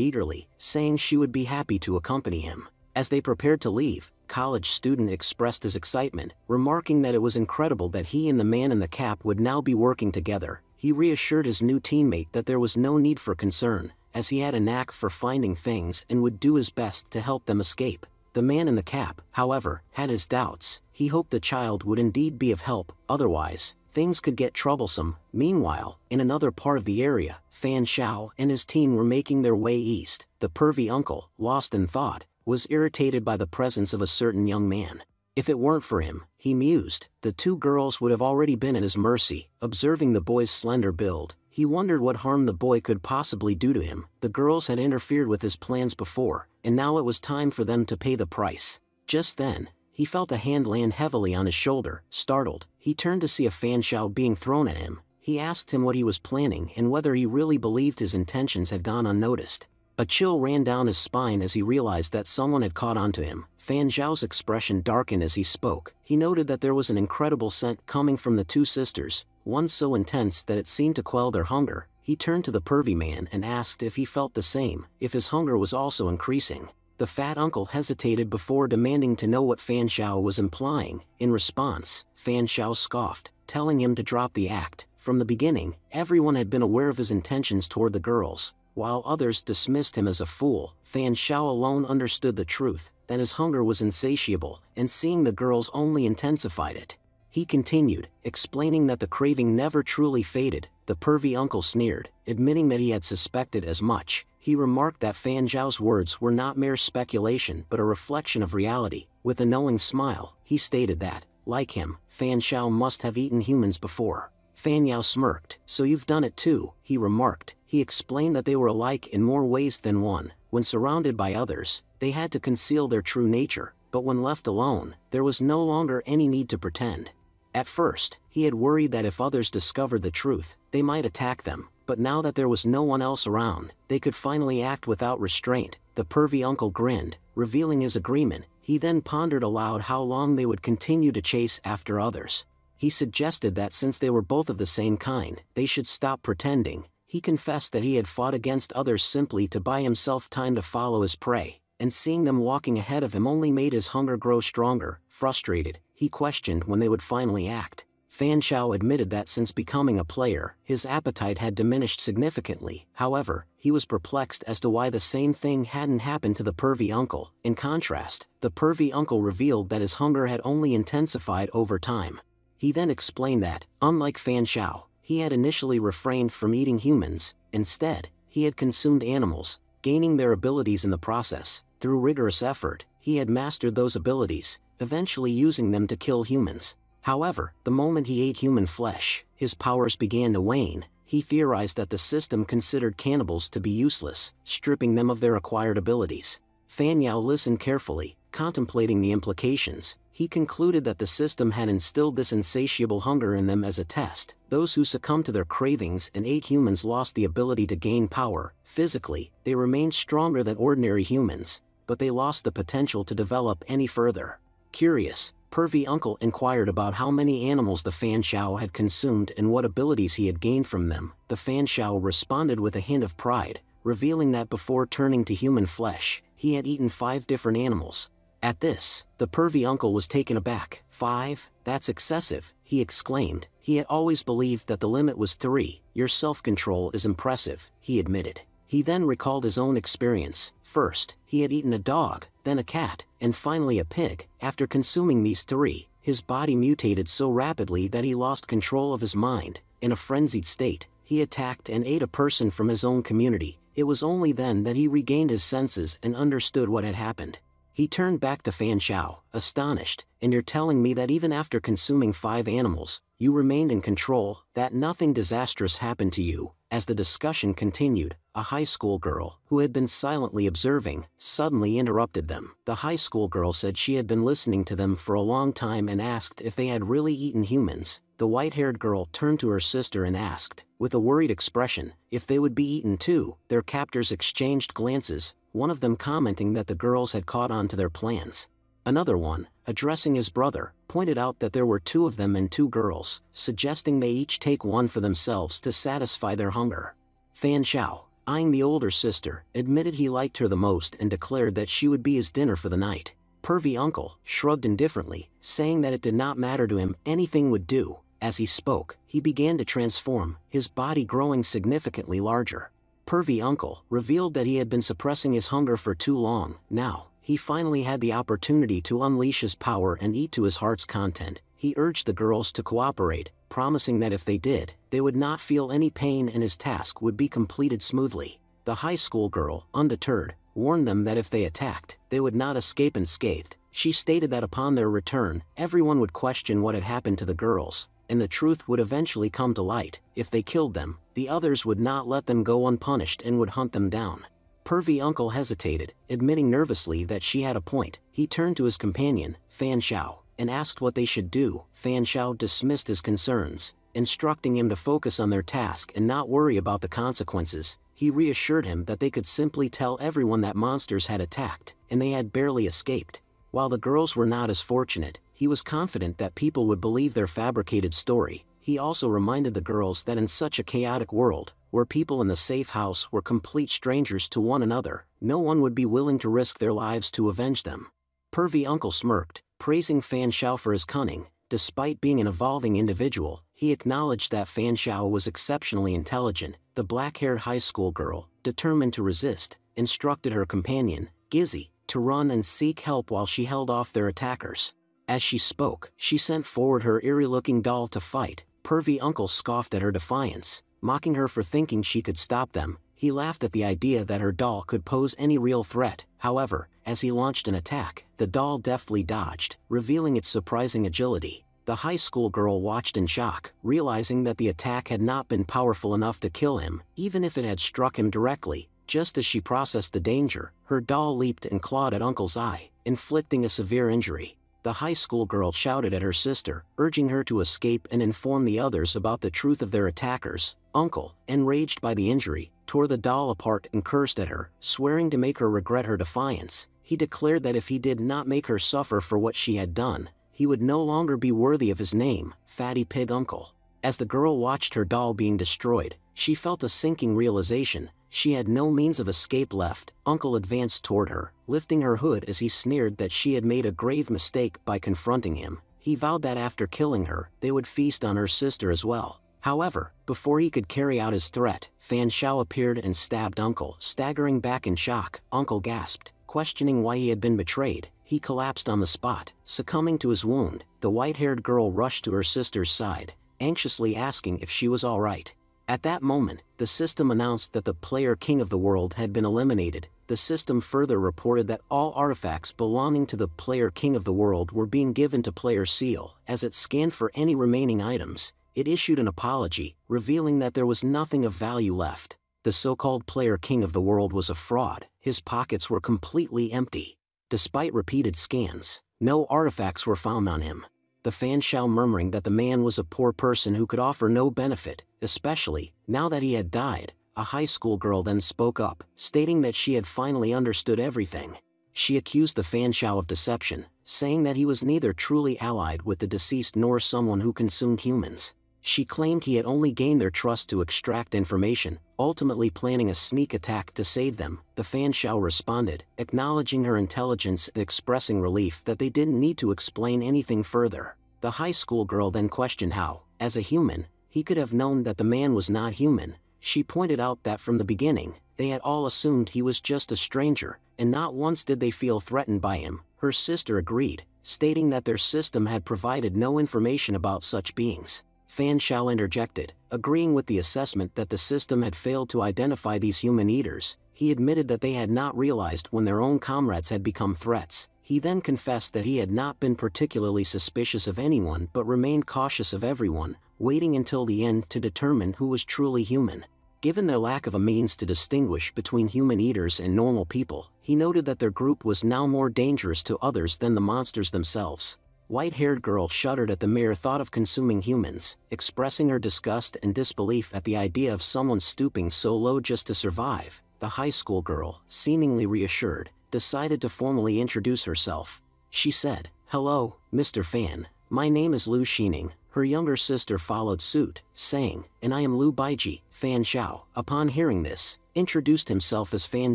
eagerly, saying she would be happy to accompany him. As they prepared to leave, college student expressed his excitement, remarking that it was incredible that he and the man in the cap would now be working together. He reassured his new teammate that there was no need for concern, as he had a knack for finding things and would do his best to help them escape. The man in the cap, however, had his doubts. He hoped the child would indeed be of help, otherwise, things could get troublesome. Meanwhile, in another part of the area, Fan Xiao and his team were making their way east. The pervy uncle, lost in thought, was irritated by the presence of a certain young man. If it weren't for him, he mused, the two girls would have already been at his mercy. Observing the boy's slender build, he wondered what harm the boy could possibly do to him. The girls had interfered with his plans before, and now it was time for them to pay the price. Just then, he felt a hand land heavily on his shoulder. Startled, he turned to see a fan shao being thrown at him. He asked him what he was planning and whether he really believed his intentions had gone unnoticed. A chill ran down his spine as he realized that someone had caught on to him. Fan Zhao's expression darkened as he spoke. He noted that there was an incredible scent coming from the two sisters, one so intense that it seemed to quell their hunger. He turned to the pervy man and asked if he felt the same, if his hunger was also increasing. The fat uncle hesitated before demanding to know what Fan Zhao was implying. In response, Fan Zhao scoffed, telling him to drop the act. From the beginning, everyone had been aware of his intentions toward the girls. While others dismissed him as a fool, Fan Zhao alone understood the truth, that his hunger was insatiable, and seeing the girls only intensified it. He continued, explaining that the craving never truly faded. The pervy uncle sneered, admitting that he had suspected as much. He remarked that Fan Zhao's words were not mere speculation but a reflection of reality. With a knowing smile, he stated that, like him, Fan Zhao must have eaten humans before. Fan Yao smirked. So you've done it too, he remarked. He explained that they were alike in more ways than one. When surrounded by others, they had to conceal their true nature, but when left alone, there was no longer any need to pretend. At first, he had worried that if others discovered the truth, they might attack them, but now that there was no one else around, they could finally act without restraint. The pervy uncle grinned, revealing his agreement. He then pondered aloud how long they would continue to chase after others. He suggested that since they were both of the same kind, they should stop pretending. He confessed that he had fought against others simply to buy himself time to follow his prey, and seeing them walking ahead of him only made his hunger grow stronger. Frustrated, he questioned when they would finally act. Fan Zhao admitted that since becoming a player, his appetite had diminished significantly. However, he was perplexed as to why the same thing hadn't happened to the pervy uncle. In contrast, the pervy uncle revealed that his hunger had only intensified over time. He then explained that, unlike Fan Zhao, he had initially refrained from eating humans. Instead, he had consumed animals, gaining their abilities in the process. Through rigorous effort, he had mastered those abilities, eventually using them to kill humans. However, the moment he ate human flesh, his powers began to wane. He theorized that the system considered cannibals to be useless, stripping them of their acquired abilities. Fan Yao listened carefully, contemplating the implications. He concluded that the system had instilled this insatiable hunger in them as a test. Those who succumbed to their cravings and ate humans lost the ability to gain power. Physically, they remained stronger than ordinary humans, but they lost the potential to develop any further. Curious, pervy uncle inquired about how many animals the Fan Zhao had consumed and what abilities he had gained from them. The Fan Zhao responded with a hint of pride, revealing that before turning to human flesh, he had eaten 5 different animals. At this, the pervy uncle was taken aback. 5? That's excessive, he exclaimed. He had always believed that the limit was 3. Your self-control is impressive, he admitted. He then recalled his own experience. First, he had eaten a dog, then a cat, and finally a pig. After consuming these 3, his body mutated so rapidly that he lost control of his mind. In a frenzied state, he attacked and ate a person from his own community. It was only then that he regained his senses and understood what had happened. He turned back to Fan Zhao, astonished. And you're telling me that even after consuming 5 animals, you remained in control, that nothing disastrous happened to you? As the discussion continued, a high school girl, who had been silently observing, suddenly interrupted them. The high school girl said she had been listening to them for a long time and asked if they had really eaten humans. The white-haired girl turned to her sister and asked, with a worried expression, if they would be eaten too. Their captors exchanged glances, one of them commenting that the girls had caught on to their plans. Another one, addressing his brother, pointed out that there were 2 of them and 2 girls, suggesting they each take one for themselves to satisfy their hunger. Fan Xiao, eyeing the older sister, admitted he liked her the most and declared that she would be his dinner for the night. Pervy uncle shrugged indifferently, saying that it did not matter to him, anything would do. As he spoke, he began to transform, his body growing significantly larger. Pervy uncle revealed that he had been suppressing his hunger for too long. Now, he finally had the opportunity to unleash his power and eat to his heart's content. He urged the girls to cooperate, promising that if they did, they would not feel any pain and his task would be completed smoothly. The high school girl, undeterred, warned them that if they attacked, they would not escape unscathed. She stated that upon their return, everyone would question what had happened to the girls, and the truth would eventually come to light. If they killed them, the others would not let them go unpunished and would hunt them down. Pervy uncle hesitated, admitting nervously that she had a point. He turned to his companion, Fan Xiao, and asked what they should do. Fan Xiao dismissed his concerns, instructing him to focus on their task and not worry about the consequences. He reassured him that they could simply tell everyone that monsters had attacked, and they had barely escaped. While the girls were not as fortunate, he was confident that people would believe their fabricated story. He also reminded the girls that in such a chaotic world, where people in the safe house were complete strangers to one another, no one would be willing to risk their lives to avenge them. Pervy uncle smirked, praising Fan Xiao for his cunning. Despite being an evolving individual, he acknowledged that Fan Xiao was exceptionally intelligent. The black-haired high school girl, determined to resist, instructed her companion, Gizzy, to run and seek help while she held off their attackers. As she spoke, she sent forward her eerie-looking doll to fight. Pervy uncle scoffed at her defiance, mocking her for thinking she could stop them. He laughed at the idea that her doll could pose any real threat. However, as he launched an attack, the doll deftly dodged, revealing its surprising agility. The high school girl watched in shock, realizing that the attack had not been powerful enough to kill him, even if it had struck him directly. Just as she processed the danger, her doll leaped and clawed at Uncle's eye, inflicting a severe injury. The high school girl shouted at her sister, urging her to escape and inform the others about the truth of their attackers. Uncle, enraged by the injury, tore the doll apart and cursed at her, swearing to make her regret her defiance. He declared that if he did not make her suffer for what she had done, he would no longer be worthy of his name, Fatty Pig Uncle. As the girl watched her doll being destroyed, she felt a sinking realization. She had no means of escape left. Uncle advanced toward her, lifting her hood as he sneered that she had made a grave mistake by confronting him. He vowed that after killing her, they would feast on her sister as well. However, before he could carry out his threat, Fan Xiao appeared and stabbed Uncle. Staggering back in shock, Uncle gasped, questioning why he had been betrayed. He collapsed on the spot, succumbing to his wound. The white-haired girl rushed to her sister's side, anxiously asking if she was all right. At that moment, the system announced that the player king of the world had been eliminated. The system further reported that all artifacts belonging to the player king of the world were being given to Player Seal. As it scanned for any remaining items, it issued an apology, revealing that there was nothing of value left. The so-called player king of the world was a fraud. His pockets were completely empty. Despite repeated scans, no artifacts were found on him. The Fan Xiao murmuring that the man was a poor person who could offer no benefit, especially now that he had died. A high school girl then spoke up, stating that she had finally understood everything. She accused the Fan Xiao of deception, saying that he was neither truly allied with the deceased nor someone who consumed humans. She claimed he had only gained their trust to extract information, ultimately planning a sneak attack to save them. The Fan Xiao responded, acknowledging her intelligence and expressing relief that they didn't need to explain anything further. The high school girl then questioned how, as a human, he could have known that the man was not human. She pointed out that from the beginning, they had all assumed he was just a stranger, and not once did they feel threatened by him. Her sister agreed, stating that their system had provided no information about such beings. Fan Xiao interjected, agreeing with the assessment that the system had failed to identify these human eaters. He admitted that they had not realized when their own comrades had become threats. He then confessed that he had not been particularly suspicious of anyone but remained cautious of everyone, waiting until the end to determine who was truly human. Given their lack of a means to distinguish between human eaters and normal people, he noted that their group was now more dangerous to others than the monsters themselves. White-haired girl shuddered at the mere thought of consuming humans, expressing her disgust and disbelief at the idea of someone stooping so low just to survive. The high school girl, seemingly reassured, decided to formally introduce herself. She said, "Hello, Mr. Fan. "My name is Lu Xining." Her younger sister followed suit, saying, "And I am Lu Baiji." Fan Xiao, upon hearing this, introduced himself as Fan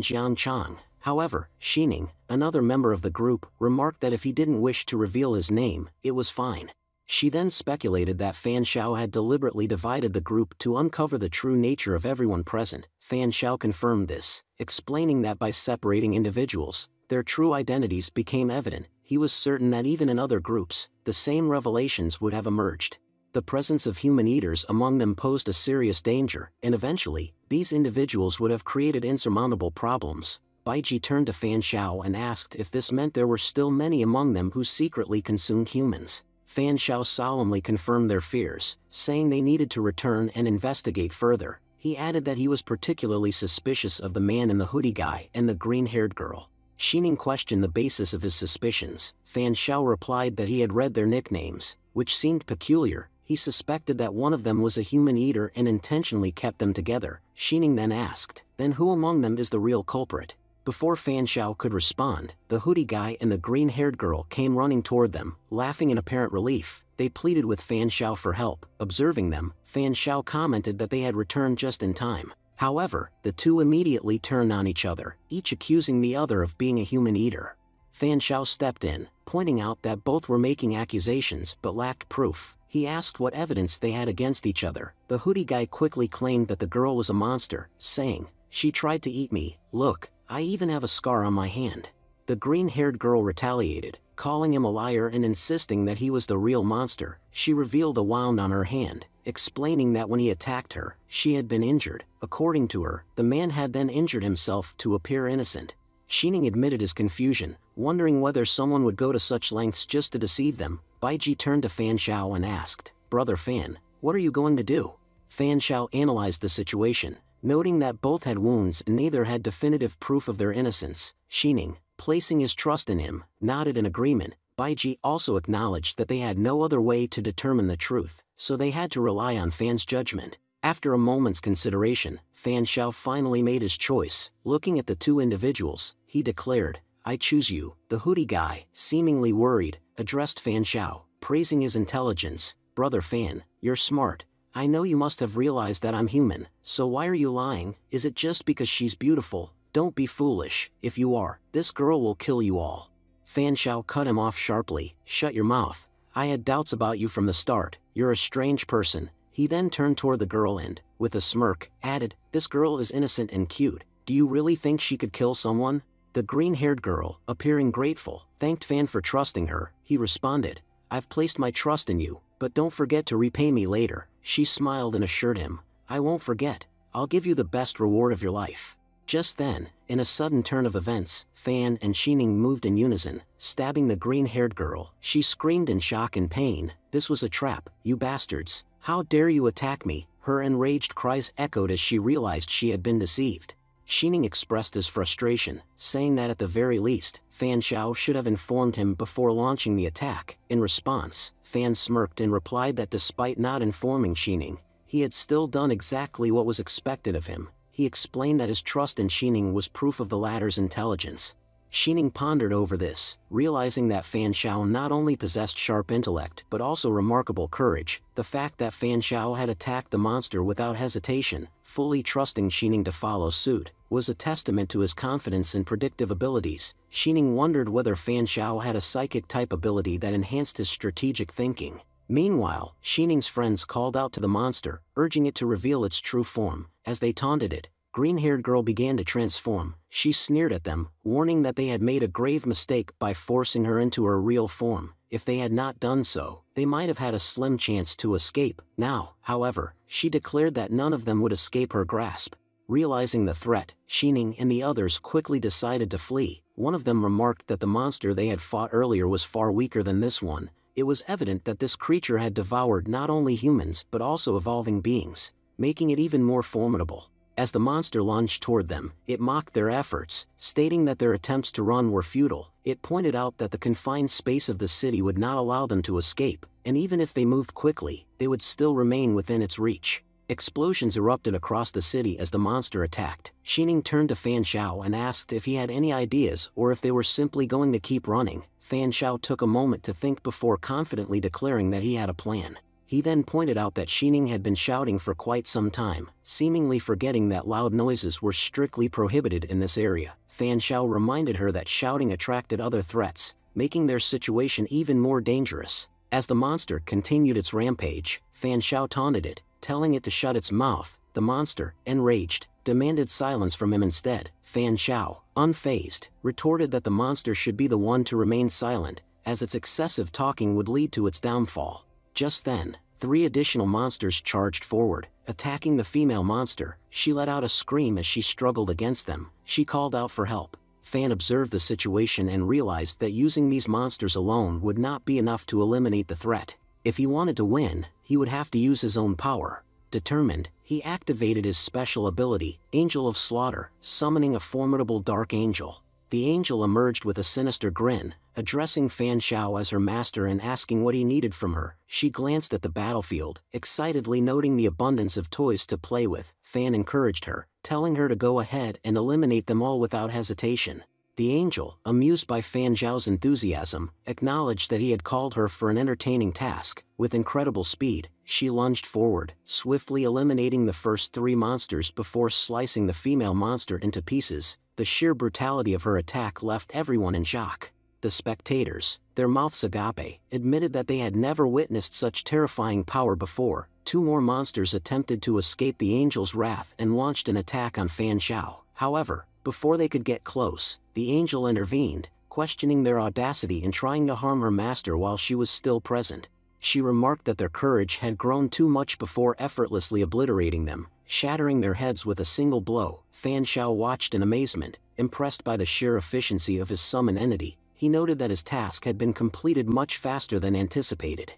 Jiangchang. However, Xining, another member of the group, remarked that if he didn't wish to reveal his name, it was fine. She then speculated that Fan Xiao had deliberately divided the group to uncover the true nature of everyone present. Fan Xiao confirmed this, explaining that by separating individuals, their true identities became evident. He was certain that even in other groups, the same revelations would have emerged. The presence of human eaters among them posed a serious danger, and eventually, these individuals would have created insurmountable problems. Baiji turned to Fan Xiao and asked if this meant there were still many among them who secretly consumed humans. Fan Xiao solemnly confirmed their fears, saying they needed to return and investigate further. He added that he was particularly suspicious of the man in the hoodie guy and the green-haired girl. Xining questioned the basis of his suspicions. Fan Xiao replied that he had read their nicknames, which seemed peculiar. He suspected that one of them was a human eater and intentionally kept them together. Xining then asked, "Then who among them is the real culprit?" Before Fan Xiao could respond, the hoodie guy and the green-haired girl came running toward them, laughing in apparent relief. They pleaded with Fan Xiao for help. Observing them, Fan Xiao commented that they had returned just in time. However, the two immediately turned on each other, each accusing the other of being a human eater. Fan Xiao stepped in, pointing out that both were making accusations but lacked proof. He asked what evidence they had against each other. The hoodie guy quickly claimed that the girl was a monster, saying, "She tried to eat me. Look, I even have a scar on my hand." The green-haired girl retaliated, calling him a liar and insisting that he was the real monster. She revealed a wound on her hand, explaining that when he attacked her, she had been injured. According to her, the man had then injured himself to appear innocent. Xining admitted his confusion, wondering whether someone would go to such lengths just to deceive them. Baiji turned to Fan Xiao and asked, "Brother Fan, what are you going to do?" Fan Xiao analyzed the situation, noting that both had wounds and neither had definitive proof of their innocence. Xining, placing his trust in him, nodded in agreement. Baiji also acknowledged that they had no other way to determine the truth, so they had to rely on Fan's judgment. After a moment's consideration, Fan Xiao finally made his choice. Looking at the two individuals, he declared, "I choose you." The hoodie guy, seemingly worried, addressed Fan Xiao, praising his intelligence. "Brother Fan, you're smart. I know you must have realized that I'm human, so why are you lying? Is it just because she's beautiful? Don't be foolish. If you are, this girl will kill you all." Fan Xiao cut him off sharply. "Shut your mouth. I had doubts about you from the start. You're a strange person." He then turned toward the girl and, with a smirk, added, "This girl is innocent and cute. Do you really think she could kill someone?" The green-haired girl, appearing grateful, thanked Fan for trusting her. He responded, "I've placed my trust in you, but don't forget to repay me later." She smiled and assured him, "I won't forget. I'll give you the best reward of your life." Just then, in a sudden turn of events, Fan and Xining moved in unison, stabbing the green-haired girl. She screamed in shock and pain. "This was a trap, you bastards. How dare you attack me?" Her enraged cries echoed as she realized she had been deceived. Xining expressed his frustration, saying that at the very least, Fan Xiao should have informed him before launching the attack. In response, Fan smirked and replied that despite not informing Xining, he had still done exactly what was expected of him. He explained that his trust in Xining was proof of the latter's intelligence. Xining pondered over this, realizing that Fan Xiao not only possessed sharp intellect but also remarkable courage. The fact that Fan Xiao had attacked the monster without hesitation, fully trusting Xining to follow suit, was a testament to his confidence and predictive abilities. Xining wondered whether Fan Xiao had a psychic-type ability that enhanced his strategic thinking. Meanwhile, Xining's friends called out to the monster, urging it to reveal its true form. As they taunted it, green-haired girl began to transform. She sneered at them, warning that they had made a grave mistake by forcing her into her real form. If they had not done so, they might have had a slim chance to escape. Now, however, she declared that none of them would escape her grasp. Realizing the threat, Xining and the others quickly decided to flee. One of them remarked that the monster they had fought earlier was far weaker than this one. It was evident that this creature had devoured not only humans but also evolving beings, making it even more formidable. As the monster lunged toward them, it mocked their efforts, stating that their attempts to run were futile. It pointed out that the confined space of the city would not allow them to escape, and even if they moved quickly, they would still remain within its reach. Explosions erupted across the city as the monster attacked. Xining turned to Fan Xiao and asked if he had any ideas or if they were simply going to keep running. Fan Xiao took a moment to think before confidently declaring that he had a plan. He then pointed out that Xining had been shouting for quite some time, seemingly forgetting that loud noises were strictly prohibited in this area. Fan Xiao reminded her that shouting attracted other threats, making their situation even more dangerous. As the monster continued its rampage, Fan Xiao taunted it, telling it to shut its mouth. The monster, enraged, demanded silence from him instead. Fan Xiao, unfazed, retorted that the monster should be the one to remain silent, as its excessive talking would lead to its downfall. Just then, 3 additional monsters charged forward, attacking the female monster. She let out a scream as she struggled against them. She called out for help. Fan observed the situation and realized that using these monsters alone would not be enough to eliminate the threat. If he wanted to win, he would have to use his own power. Determined, he activated his special ability, Angel of Slaughter, summoning a formidable dark angel. The angel emerged with a sinister grin, addressing Fan Xiao as her master and asking what he needed from her. She glanced at the battlefield, excitedly noting the abundance of toys to play with. Fan encouraged her, telling her to go ahead and eliminate them all without hesitation. The angel, amused by Fan Xiao's enthusiasm, acknowledged that he had called her for an entertaining task. With incredible speed, she lunged forward, swiftly eliminating the first 3 monsters before slicing the female monster into pieces. The sheer brutality of her attack left everyone in shock. The spectators, their mouths agape, admitted that they had never witnessed such terrifying power before. 2 more monsters attempted to escape the angel's wrath and launched an attack on Fan Xiao. However, before they could get close, the angel intervened, questioning their audacity in trying to harm her master while she was still present. She remarked that their courage had grown too much before effortlessly obliterating them, shattering their heads with a single blow. Fan Xiao watched in amazement, impressed by the sheer efficiency of his summoned entity. He noted that his task had been completed much faster than anticipated.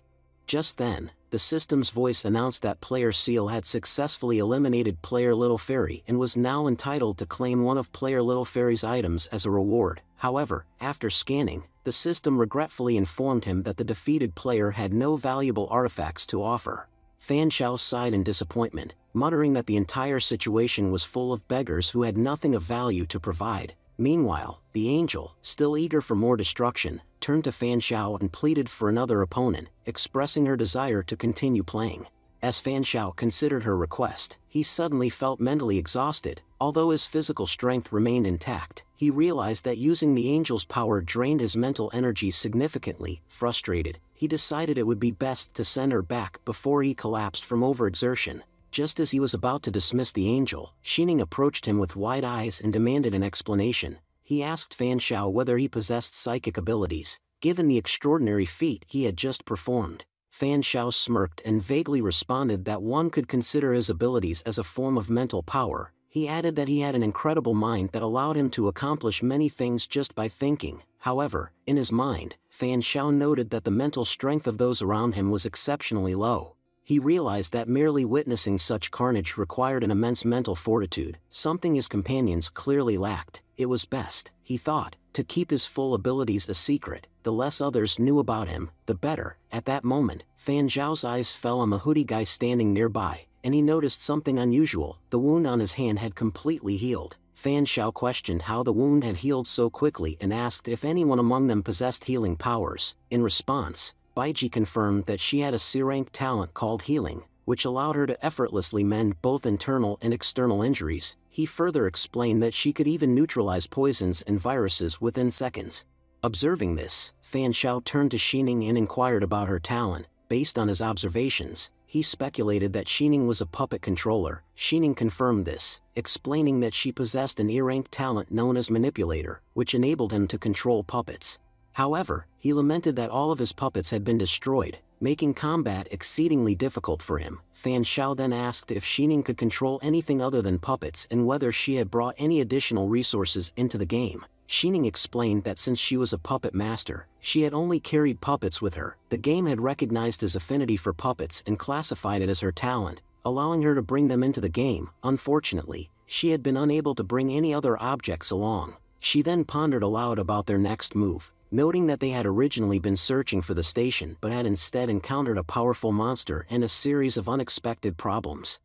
Just then, the system's voice announced that Player Seal had successfully eliminated Player Little Fairy and was now entitled to claim one of Player Little Fairy's items as a reward. However, after scanning, the system regretfully informed him that the defeated player had no valuable artifacts to offer. Fan Xiao sighed in disappointment, muttering that the entire situation was full of beggars who had nothing of value to provide. Meanwhile, the angel, still eager for more destruction, turned to Fan Xiao and pleaded for another opponent, expressing her desire to continue playing. As Fan Xiao considered her request, he suddenly felt mentally exhausted. Although his physical strength remained intact, he realized that using the angel's power drained his mental energy significantly. Frustrated, he decided it would be best to send her back before he collapsed from overexertion. Just as he was about to dismiss the angel, Xining approached him with wide eyes and demanded an explanation. He asked Fan Xiao whether he possessed psychic abilities, given the extraordinary feat he had just performed. Fan Xiao smirked and vaguely responded that one could consider his abilities as a form of mental power. He added that he had an incredible mind that allowed him to accomplish many things just by thinking. However, in his mind, Fan Xiao noted that the mental strength of those around him was exceptionally low. He realized that merely witnessing such carnage required an immense mental fortitude, something his companions clearly lacked. It was best, he thought, to keep his full abilities a secret. The less others knew about him, the better. At that moment, Fan Xiao's eyes fell on the hoodie guy standing nearby, and he noticed something unusual. The wound on his hand had completely healed. Fan Xiao questioned how the wound had healed so quickly and asked if anyone among them possessed healing powers. In response, Baiji confirmed that she had a C-rank talent called Healing, which allowed her to effortlessly mend both internal and external injuries. He further explained that she could even neutralize poisons and viruses within seconds. Observing this, Fan Xiao turned to Xining and inquired about her talent. Based on his observations, he speculated that Xining was a puppet controller. Xining confirmed this, explaining that she possessed an E-rank talent known as Manipulator, which enabled him to control puppets. However, he lamented that all of his puppets had been destroyed, making combat exceedingly difficult for him. Fan Xiao then asked if Xining could control anything other than puppets and whether she had brought any additional resources into the game. Xining explained that since she was a puppet master, she had only carried puppets with her. The game had recognized his affinity for puppets and classified it as her talent, allowing her to bring them into the game. Unfortunately, she had been unable to bring any other objects along. She then pondered aloud about their next move, noting that they had originally been searching for the station but had instead encountered a powerful monster and a series of unexpected problems.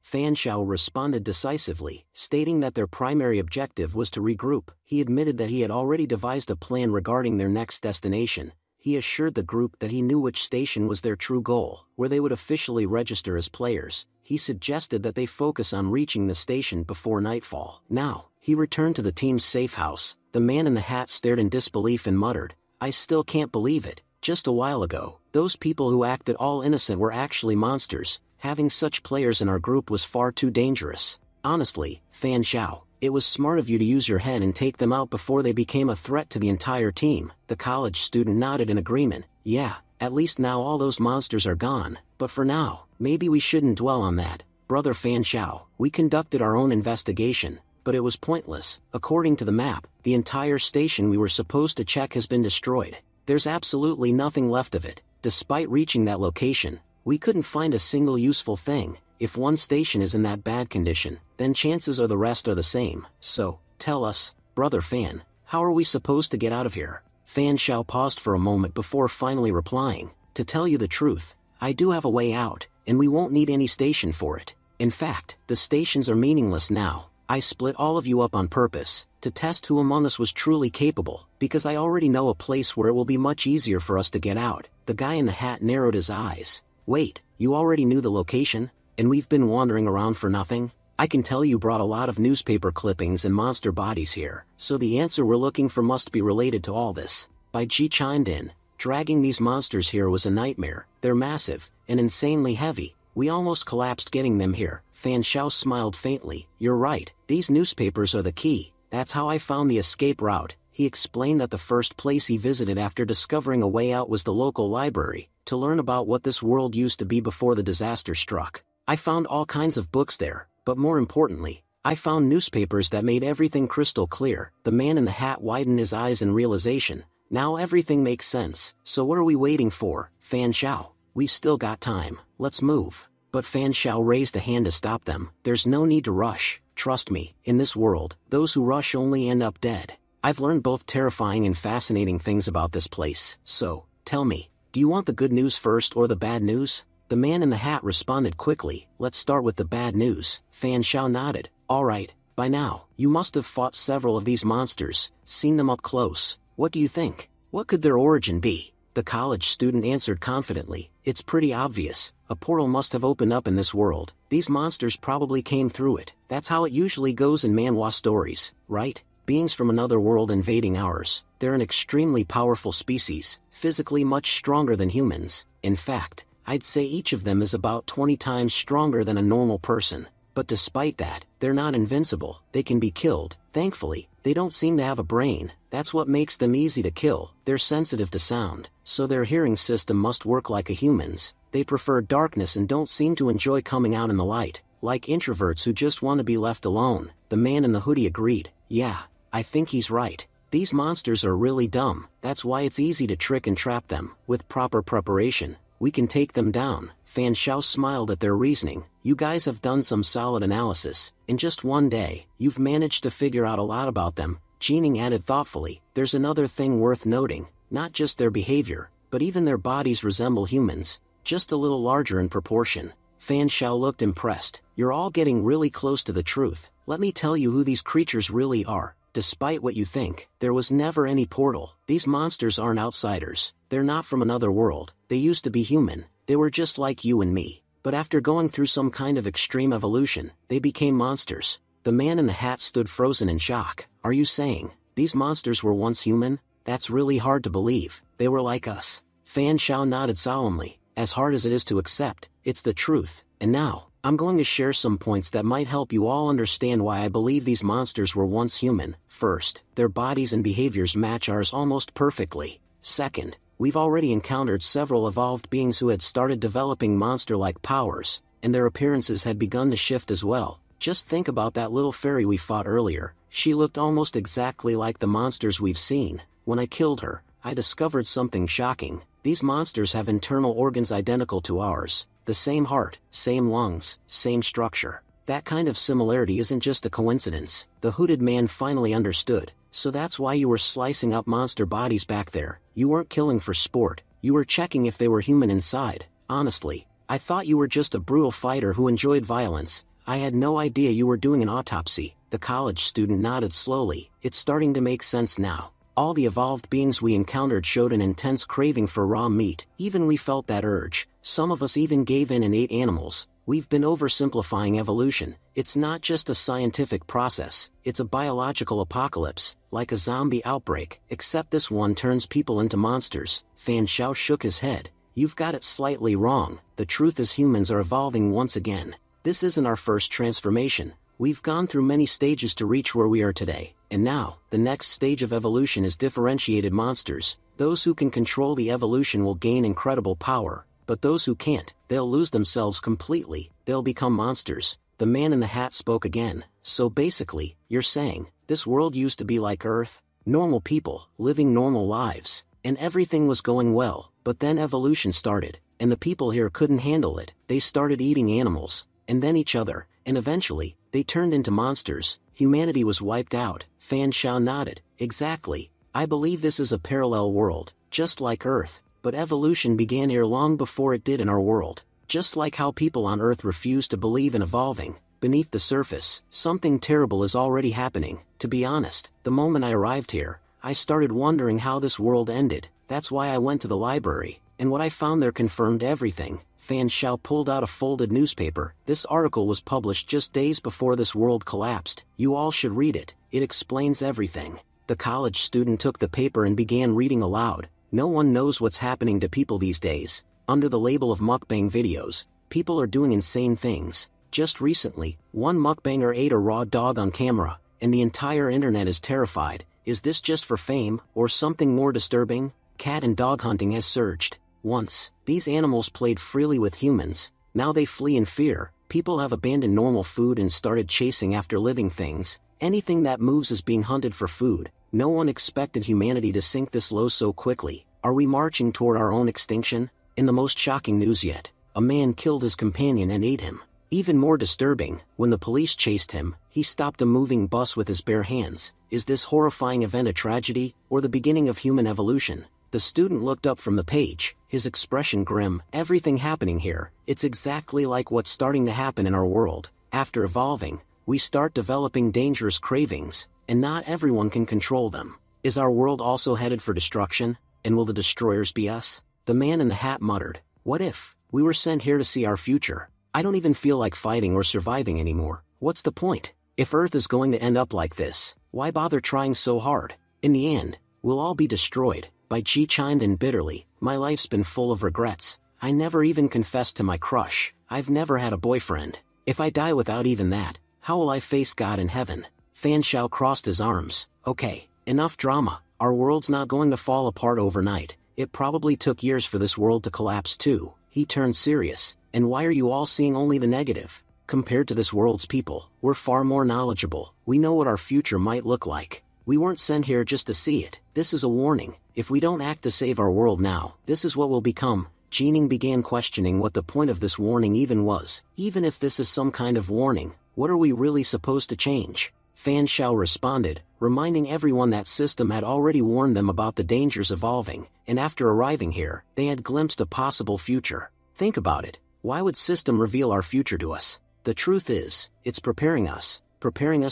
Fan Shao responded decisively, stating that their primary objective was to regroup. He admitted that he had already devised a plan regarding their next destination. He assured the group that he knew which station was their true goal, where they would officially register as players. He suggested that they focus on reaching the station before nightfall. Now, he returned to the team's safe house. The man in the hat stared in disbelief and muttered, "I still can't believe it. Just a while ago, those people who acted all innocent were actually monsters. Having such players in our group was far too dangerous. Honestly, Fan Shao, it was smart of you to use your head and take them out before they became a threat to the entire team." The college student nodded in agreement. "Yeah, at least now all those monsters are gone, but for now, maybe we shouldn't dwell on that. Brother Fan Shao, we conducted our own investigation, but it was pointless. According to the map, the entire station we were supposed to check has been destroyed. There's absolutely nothing left of it. Despite reaching that location, we couldn't find a single useful thing. If one station is in that bad condition, then chances are the rest are the same. So, tell us, Brother Fan, how are we supposed to get out of here?" Fan Shao paused for a moment before finally replying, "To tell you the truth, I do have a way out, and we won't need any station for it. In fact, the stations are meaningless now. I split all of you up on purpose, to test who among us was truly capable, because I already know a place where it will be much easier for us to get out." The guy in the hat narrowed his eyes. "Wait, you already knew the location? And we've been wandering around for nothing? I can tell you brought a lot of newspaper clippings and monster bodies here, so the answer we're looking for must be related to all this." Bai Ji chimed in. "Dragging these monsters here was a nightmare. They're massive, and insanely heavy. We almost collapsed getting them here." Fan Shao smiled faintly. "You're right, these newspapers are the key. That's how I found the escape route." He explained that the first place he visited after discovering a way out was the local library, to learn about what this world used to be before the disaster struck. "I found all kinds of books there, but more importantly, I found newspapers that made everything crystal clear." The man in the hat widened his eyes in realization. "Now everything makes sense. So what are we waiting for, Fan Shao? We've still got time. Let's move." But Fan Shao raised a hand to stop them. "There's no need to rush. Trust me, in this world, those who rush only end up dead. I've learned both terrifying and fascinating things about this place. So, tell me, do you want the good news first or the bad news?" The man in the hat responded quickly. "Let's start with the bad news." Fan Shao nodded. "All right, by now, you must have fought several of these monsters, seen them up close. What do you think? What could their origin be?" The college student answered confidently. "It's pretty obvious. A portal must have opened up in this world. These monsters probably came through it. That's how it usually goes in manhwa stories, right? Beings from another world invading ours. They're an extremely powerful species, physically much stronger than humans. In fact, I'd say each of them is about 20 times stronger than a normal person. But despite that, they're not invincible. They can be killed. Thankfully, they don't seem to have a brain. That's what makes them easy to kill. They're sensitive to sound, so their hearing system must work like a human's. They prefer darkness and don't seem to enjoy coming out in the light, like introverts who just want to be left alone." The man in the hoodie agreed. "Yeah, I think he's right. These monsters are really dumb. That's why it's easy to trick and trap them. With proper preparation, we can take them down." Fan Shao smiled at their reasoning. "You guys have done some solid analysis. In just one day, you've managed to figure out a lot about them." Jining added thoughtfully. "There's another thing worth noting. Not just their behavior, but even their bodies resemble humans, just a little larger in proportion." Fan Shao looked impressed. "You're all getting really close to the truth. Let me tell you who these creatures really are. Despite what you think, there was never any portal. These monsters aren't outsiders. They're not from another world. They used to be human. They were just like you and me. But after going through some kind of extreme evolution, they became monsters." The man in the hat stood frozen in shock. "Are you saying these monsters were once human? That's really hard to believe. They were like us." Fan Shao nodded solemnly. "As hard as it is to accept, it's the truth. And now, I'm going to share some points that might help you all understand why I believe these monsters were once human. First, their bodies and behaviors match ours almost perfectly. Second, we've already encountered several evolved beings who had started developing monster-like powers, and their appearances had begun to shift as well. Just think about that little fairy we fought earlier. She looked almost exactly like the monsters we've seen. When I killed her, I discovered something shocking. These monsters have internal organs identical to ours. The same heart, same lungs, same structure. That kind of similarity isn't just a coincidence." The hooded man finally understood. "So that's why you were slicing up monster bodies back there. You weren't killing for sport. You were checking if they were human inside. Honestly, I thought you were just a brutal fighter who enjoyed violence. I had no idea you were doing an autopsy. The college student nodded slowly. It's starting to make sense now. All the evolved beings we encountered showed an intense craving for raw meat. Even we felt that urge. Some of us even gave in and ate animals. We've been oversimplifying evolution. It's not just a scientific process, it's a biological apocalypse, like a zombie outbreak, except this one turns people into monsters. Fan Xiao shook his head. You've got it slightly wrong. The truth is humans are evolving once again. This isn't our first transformation. We've gone through many stages to reach where we are today, and now, the next stage of evolution is differentiated monsters. Those who can control the evolution will gain incredible power, but those who can't, they'll lose themselves completely, they'll become monsters. The man in the hat spoke again. So basically, you're saying, this world used to be like Earth, normal people, living normal lives, and everything was going well, but then evolution started, and the people here couldn't handle it. They started eating animals, and then each other, and eventually, they turned into monsters. Humanity was wiped out. Fan Xiao nodded. Exactly. I believe this is a parallel world, just like Earth, but evolution began here long before it did in our world. Just like how people on Earth refuse to believe in evolving, beneath the surface, something terrible is already happening. To be honest, the moment I arrived here, I started wondering how this world ended. That's why I went to the library, and what I found there confirmed everything. Fan Xiao pulled out a folded newspaper. This article was published just days before this world collapsed. You all should read it. It explains everything. The college student took the paper and began reading aloud. No one knows what's happening to people these days. Under the label of mukbang videos, people are doing insane things. Just recently, one mukbanger ate a raw dog on camera, and the entire internet is terrified. Is this just for fame, or something more disturbing? Cat and dog hunting has surged. Once, these animals played freely with humans. Now they flee in fear. People have abandoned normal food and started chasing after living things. Anything that moves is being hunted for food. No one expected humanity to sink this low so quickly. Are we marching toward our own extinction? In the most shocking news yet, a man killed his companion and ate him. Even more disturbing, when the police chased him, he stopped a moving bus with his bare hands. Is this horrifying event a tragedy, or the beginning of human evolution? The student looked up from the page, his expression grim. Everything happening here, it's exactly like what's starting to happen in our world. After evolving, we start developing dangerous cravings, and not everyone can control them. Is our world also headed for destruction, and will the destroyers be us? The man in the hat muttered, what if we were sent here to see our future? I don't even feel like fighting or surviving anymore. What's the point? If Earth is going to end up like this, why bother trying so hard? In the end, we'll all be destroyed. Bai Chi chimed in bitterly, my life's been full of regrets. I never even confessed to my crush. I've never had a boyfriend. If I die without even that, how will I face God in heaven? Fan Xiao crossed his arms. Okay, enough drama. Our world's not going to fall apart overnight. It probably took years for this world to collapse too. He turned serious. And why are you all seeing only the negative? Compared to this world's people, we're far more knowledgeable. We know what our future might look like. We weren't sent here just to see it. This is a warning. If we don't act to save our world now, this is what we'll become. Jining began questioning what the point of this warning even was. Even if this is some kind of warning, what are we really supposed to change? Fan Xiao responded, reminding everyone that system had already warned them about the dangers evolving, and after arriving here, they had glimpsed a possible future. Think about it. Why would system reveal our future to us? The truth is, it's preparing us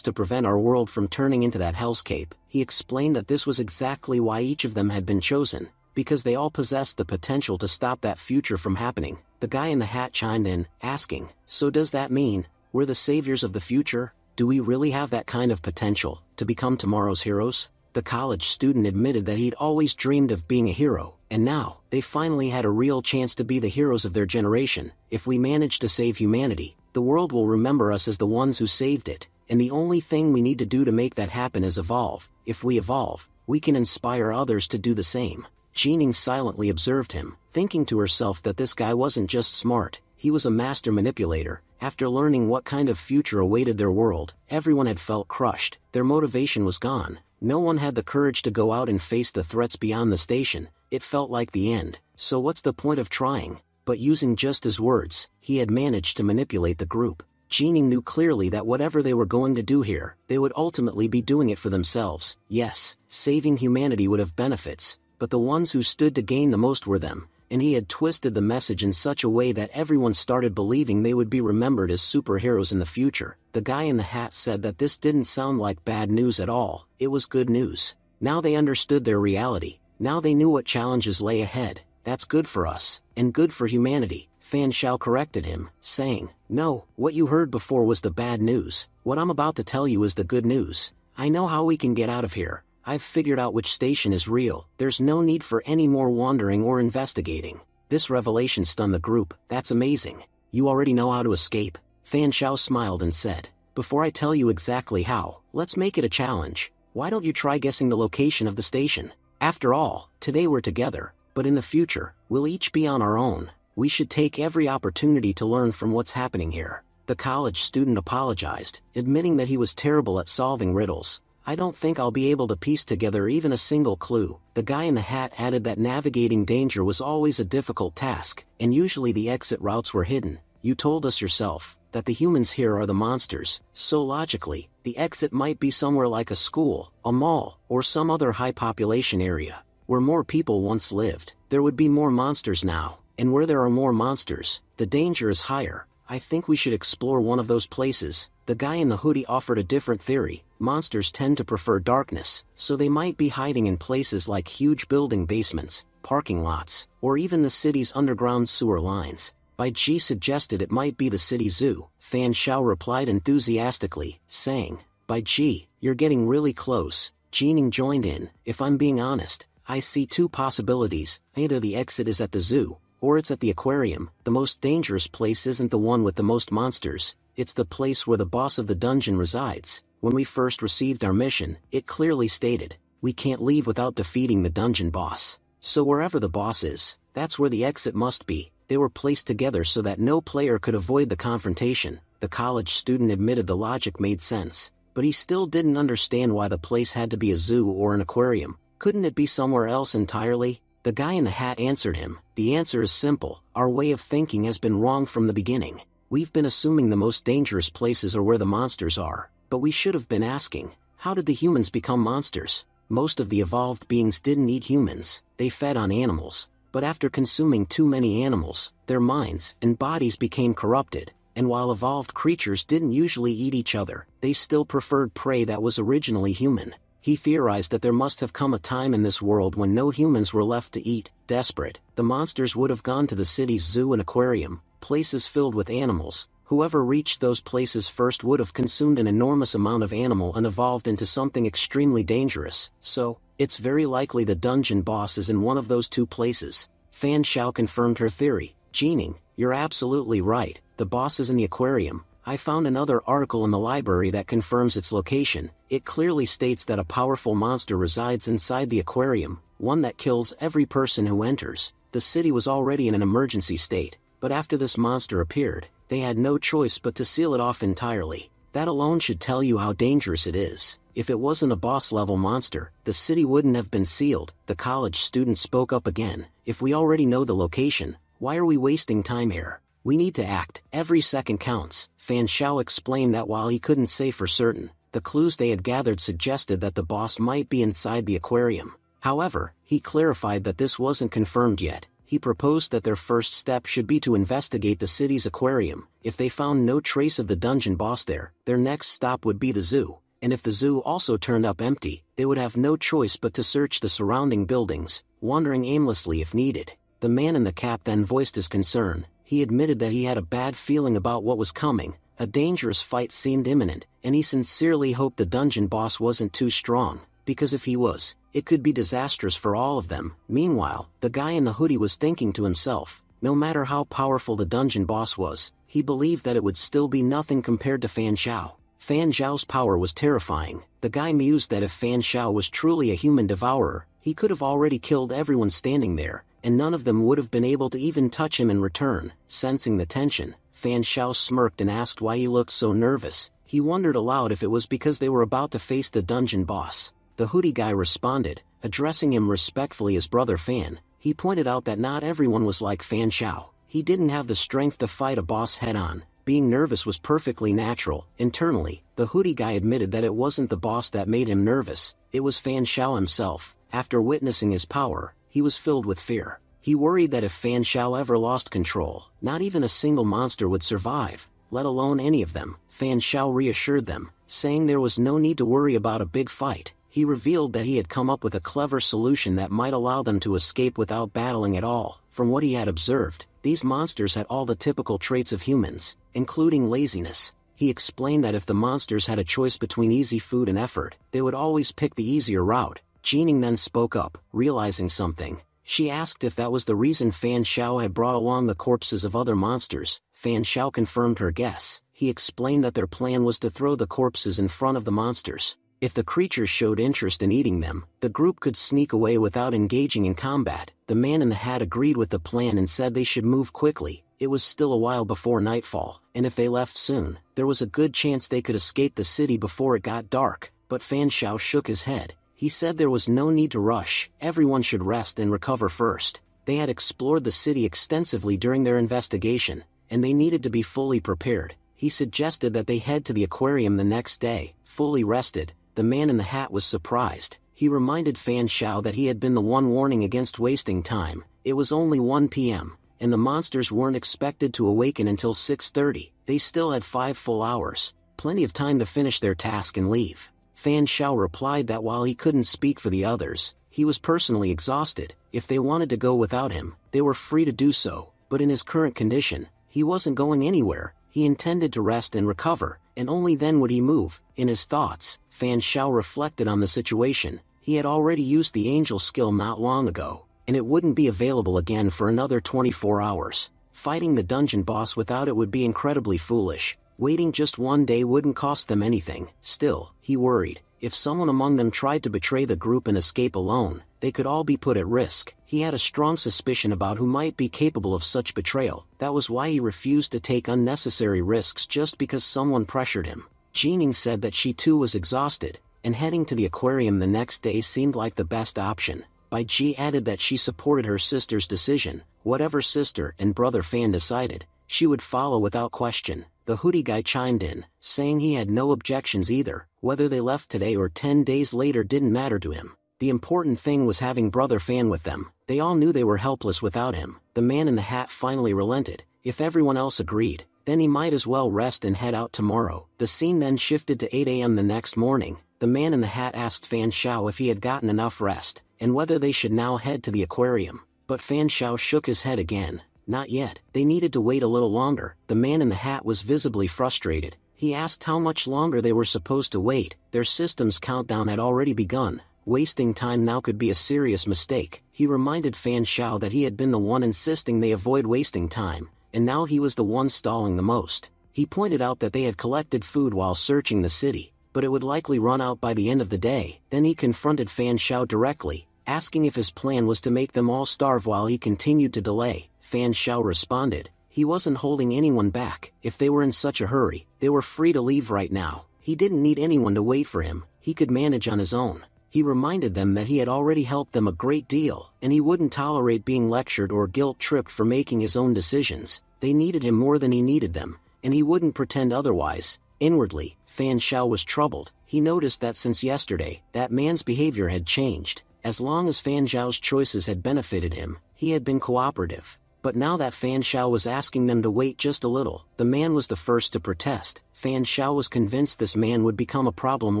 to prevent our world from turning into that hellscape. He explained that this was exactly why each of them had been chosen, because they all possessed the potential to stop that future from happening. The guy in the hat chimed in, asking, so does that mean we're the saviors of the future? Do we really have that kind of potential to become tomorrow's heroes? The college student admitted that he'd always dreamed of being a hero, and now, they finally had a real chance to be the heroes of their generation. If we manage to save humanity, the world will remember us as the ones who saved it, and the only thing we need to do to make that happen is evolve. If we evolve, we can inspire others to do the same. Jining silently observed him, thinking to herself that this guy wasn't just smart, he was a master manipulator. After learning what kind of future awaited their world, everyone had felt crushed. Their motivation was gone. No one had the courage to go out and face the threats beyond the station. It felt like the end. So what's the point of trying? But using just his words, he had managed to manipulate the group. Jining knew clearly that whatever they were going to do here, they would ultimately be doing it for themselves. Yes, saving humanity would have benefits, but the ones who stood to gain the most were them, and he had twisted the message in such a way that everyone started believing they would be remembered as superheroes in the future. The guy in the hat said that this didn't sound like bad news at all, it was good news. Now they understood their reality, now they knew what challenges lay ahead. That's good for us, and good for humanity. Fan Xiao corrected him, saying, "No, what you heard before was the bad news. What I'm about to tell you is the good news. I know how we can get out of here. I've figured out which station is real. There's no need for any more wandering or investigating." This revelation stunned the group. "That's amazing. You already know how to escape?" Fan Xiao smiled and said, "Before I tell you exactly how, let's make it a challenge. Why don't you try guessing the location of the station? After all, today we're together, but in the future, we'll each be on our own. We should take every opportunity to learn from what's happening here." The college student apologized, admitting that he was terrible at solving riddles. "I don't think I'll be able to piece together even a single clue." The guy in the hat added that navigating danger was always a difficult task, and usually the exit routes were hidden. "You told us yourself that the humans here are the monsters, so logically, the exit might be somewhere like a school, a mall, or some other high-population area. Where more people once lived, there would be more monsters now, and where there are more monsters, the danger is higher. I think we should explore one of those places." The guy in the hoodie offered a different theory. Monsters tend to prefer darkness, so they might be hiding in places like huge building basements, parking lots, or even the city's underground sewer lines. Bai Ji suggested it might be the city zoo. Fan Xiao replied enthusiastically, saying, "Bai Ji, you're getting really close." Jining joined in. "If I'm being honest, I see two possibilities. Either the exit is at the zoo, or it's at the aquarium. The most dangerous place isn't the one with the most monsters. It's the place where the boss of the dungeon resides. When we first received our mission, it clearly stated, we can't leave without defeating the dungeon boss. So wherever the boss is, that's where the exit must be." They were placed together so that no player could avoid the confrontation. The college student admitted the logic made sense, but he still didn't understand why the place had to be a zoo or an aquarium. Couldn't it be somewhere else entirely? The guy in the hat answered him, "The answer is simple. Our way of thinking has been wrong from the beginning. We've been assuming the most dangerous places are where the monsters are, but we should have been asking, how did the humans become monsters? Most of the evolved beings didn't eat humans, they fed on animals, but after consuming too many animals, their minds and bodies became corrupted, and while evolved creatures didn't usually eat each other, they still preferred prey that was originally human." He theorized that there must have come a time in this world when no humans were left to eat. Desperate, the monsters would have gone to the city's zoo and aquarium, places filled with animals. Whoever reached those places first would have consumed an enormous amount of animal and evolved into something extremely dangerous. So, it's very likely the dungeon boss is in one of those two places. Fan Xiao confirmed her theory. "Jining, you're absolutely right, the boss is in the aquarium. I found another article in the library that confirms its location. It clearly states that a powerful monster resides inside the aquarium, one that kills every person who enters." The city was already in an emergency state, but after this monster appeared, they had no choice but to seal it off entirely. That alone should tell you how dangerous it is. If it wasn't a boss-level monster, the city wouldn't have been sealed. The college student spoke up again. "If we already know the location, why are we wasting time here? We need to act. Every second counts." Fan Xiao explained that while he couldn't say for certain, the clues they had gathered suggested that the boss might be inside the aquarium. However, he clarified that this wasn't confirmed yet. He proposed that their first step should be to investigate the city's aquarium. If they found no trace of the dungeon boss there, their next stop would be the zoo. And if the zoo also turned up empty, they would have no choice but to search the surrounding buildings, wandering aimlessly if needed. The man in the cap then voiced his concern. He admitted that he had a bad feeling about what was coming. A dangerous fight seemed imminent, and he sincerely hoped the dungeon boss wasn't too strong, because if he was, it could be disastrous for all of them. Meanwhile, the guy in the hoodie was thinking to himself, no matter how powerful the dungeon boss was, he believed that it would still be nothing compared to Fan Xiao. Fan Xiao's power was terrifying. The guy mused that if Fan Xiao was truly a human devourer, he could have already killed everyone standing there, and none of them would have been able to even touch him in return. Sensing the tension, Fan Xiao smirked and asked why he looked so nervous. He wondered aloud if it was because they were about to face the dungeon boss. The hoodie guy responded, addressing him respectfully as Brother Fan. He pointed out that not everyone was like Fan Xiao. He didn't have the strength to fight a boss head-on. Being nervous was perfectly natural. Internally, the hoodie guy admitted that it wasn't the boss that made him nervous, it was Fan Xiao himself. After witnessing his power, he was filled with fear. He worried that if Fan Xiao ever lost control, not even a single monster would survive, let alone any of them. Fan Xiao reassured them, saying there was no need to worry about a big fight. He revealed that he had come up with a clever solution that might allow them to escape without battling at all. From what he had observed, these monsters had all the typical traits of humans, including laziness. He explained that if the monsters had a choice between easy food and effort, they would always pick the easier route. Jining then spoke up, realizing something. She asked if that was the reason Fan Xiao had brought along the corpses of other monsters. Fan Xiao confirmed her guess. He explained that their plan was to throw the corpses in front of the monsters. If the creatures showed interest in eating them, the group could sneak away without engaging in combat. The man in the hat agreed with the plan and said they should move quickly. It was still a while before nightfall, and if they left soon, there was a good chance they could escape the city before it got dark. But Fan Xiao shook his head. He said there was no need to rush, everyone should rest and recover first. They had explored the city extensively during their investigation, and they needed to be fully prepared. He suggested that they head to the aquarium the next day, fully rested. The man in the hat was surprised. He reminded Fan Xiao that he had been the one warning against wasting time. It was only 1 p.m., and the monsters weren't expected to awaken until 6:30. They still had 5 full hours, plenty of time to finish their task and leave. Fan Xiao replied that while he couldn't speak for the others, he was personally exhausted. If they wanted to go without him, they were free to do so, but in his current condition, he wasn't going anywhere. He intended to rest and recover, and only then would he move. In his thoughts, Fan Xiao reflected on the situation. He had already used the angel skill not long ago, and it wouldn't be available again for another 24 hours. Fighting the dungeon boss without it would be incredibly foolish. Waiting just 1 day wouldn't cost them anything. Still, he worried, if someone among them tried to betray the group and escape alone, they could all be put at risk. He had a strong suspicion about who might be capable of such betrayal. That was why he refused to take unnecessary risks just because someone pressured him. Jining said that she too was exhausted, and heading to the aquarium the next day seemed like the best option. Bai Ji added that she supported her sister's decision. Whatever sister and brother Fan decided, she would follow without question. The hoodie guy chimed in, saying he had no objections either. Whether they left today or 10 days later didn't matter to him. The important thing was having brother Fan with them. They all knew they were helpless without him. The man in the hat finally relented. If everyone else agreed, then he might as well rest and head out tomorrow. The scene then shifted to 8 a.m. the next morning. The man in the hat asked Fan Xiao if he had gotten enough rest, and whether they should now head to the aquarium. But Fan Xiao shook his head again. Not yet. They needed to wait a little longer. The man in the hat was visibly frustrated. He asked how much longer they were supposed to wait. Their system's countdown had already begun. Wasting time now could be a serious mistake. He reminded Fan Xiao that he had been the one insisting they avoid wasting time, and now he was the one stalling the most. He pointed out that they had collected food while searching the city, but it would likely run out by the end of the day. Then he confronted Fan Xiao directly, asking if his plan was to make them all starve while he continued to delay. Fan Xiao responded, he wasn't holding anyone back. If they were in such a hurry, they were free to leave right now. He didn't need anyone to wait for him. He could manage on his own. He reminded them that he had already helped them a great deal, and he wouldn't tolerate being lectured or guilt-tripped for making his own decisions. They needed him more than he needed them, and he wouldn't pretend otherwise. Inwardly, Fan Xiao was troubled. He noticed that since yesterday, that man's behavior had changed. As long as Fan Xiao's choices had benefited him, he had been cooperative. But now that Fan Xiao was asking them to wait just a little, the man was the first to protest. Fan Xiao was convinced this man would become a problem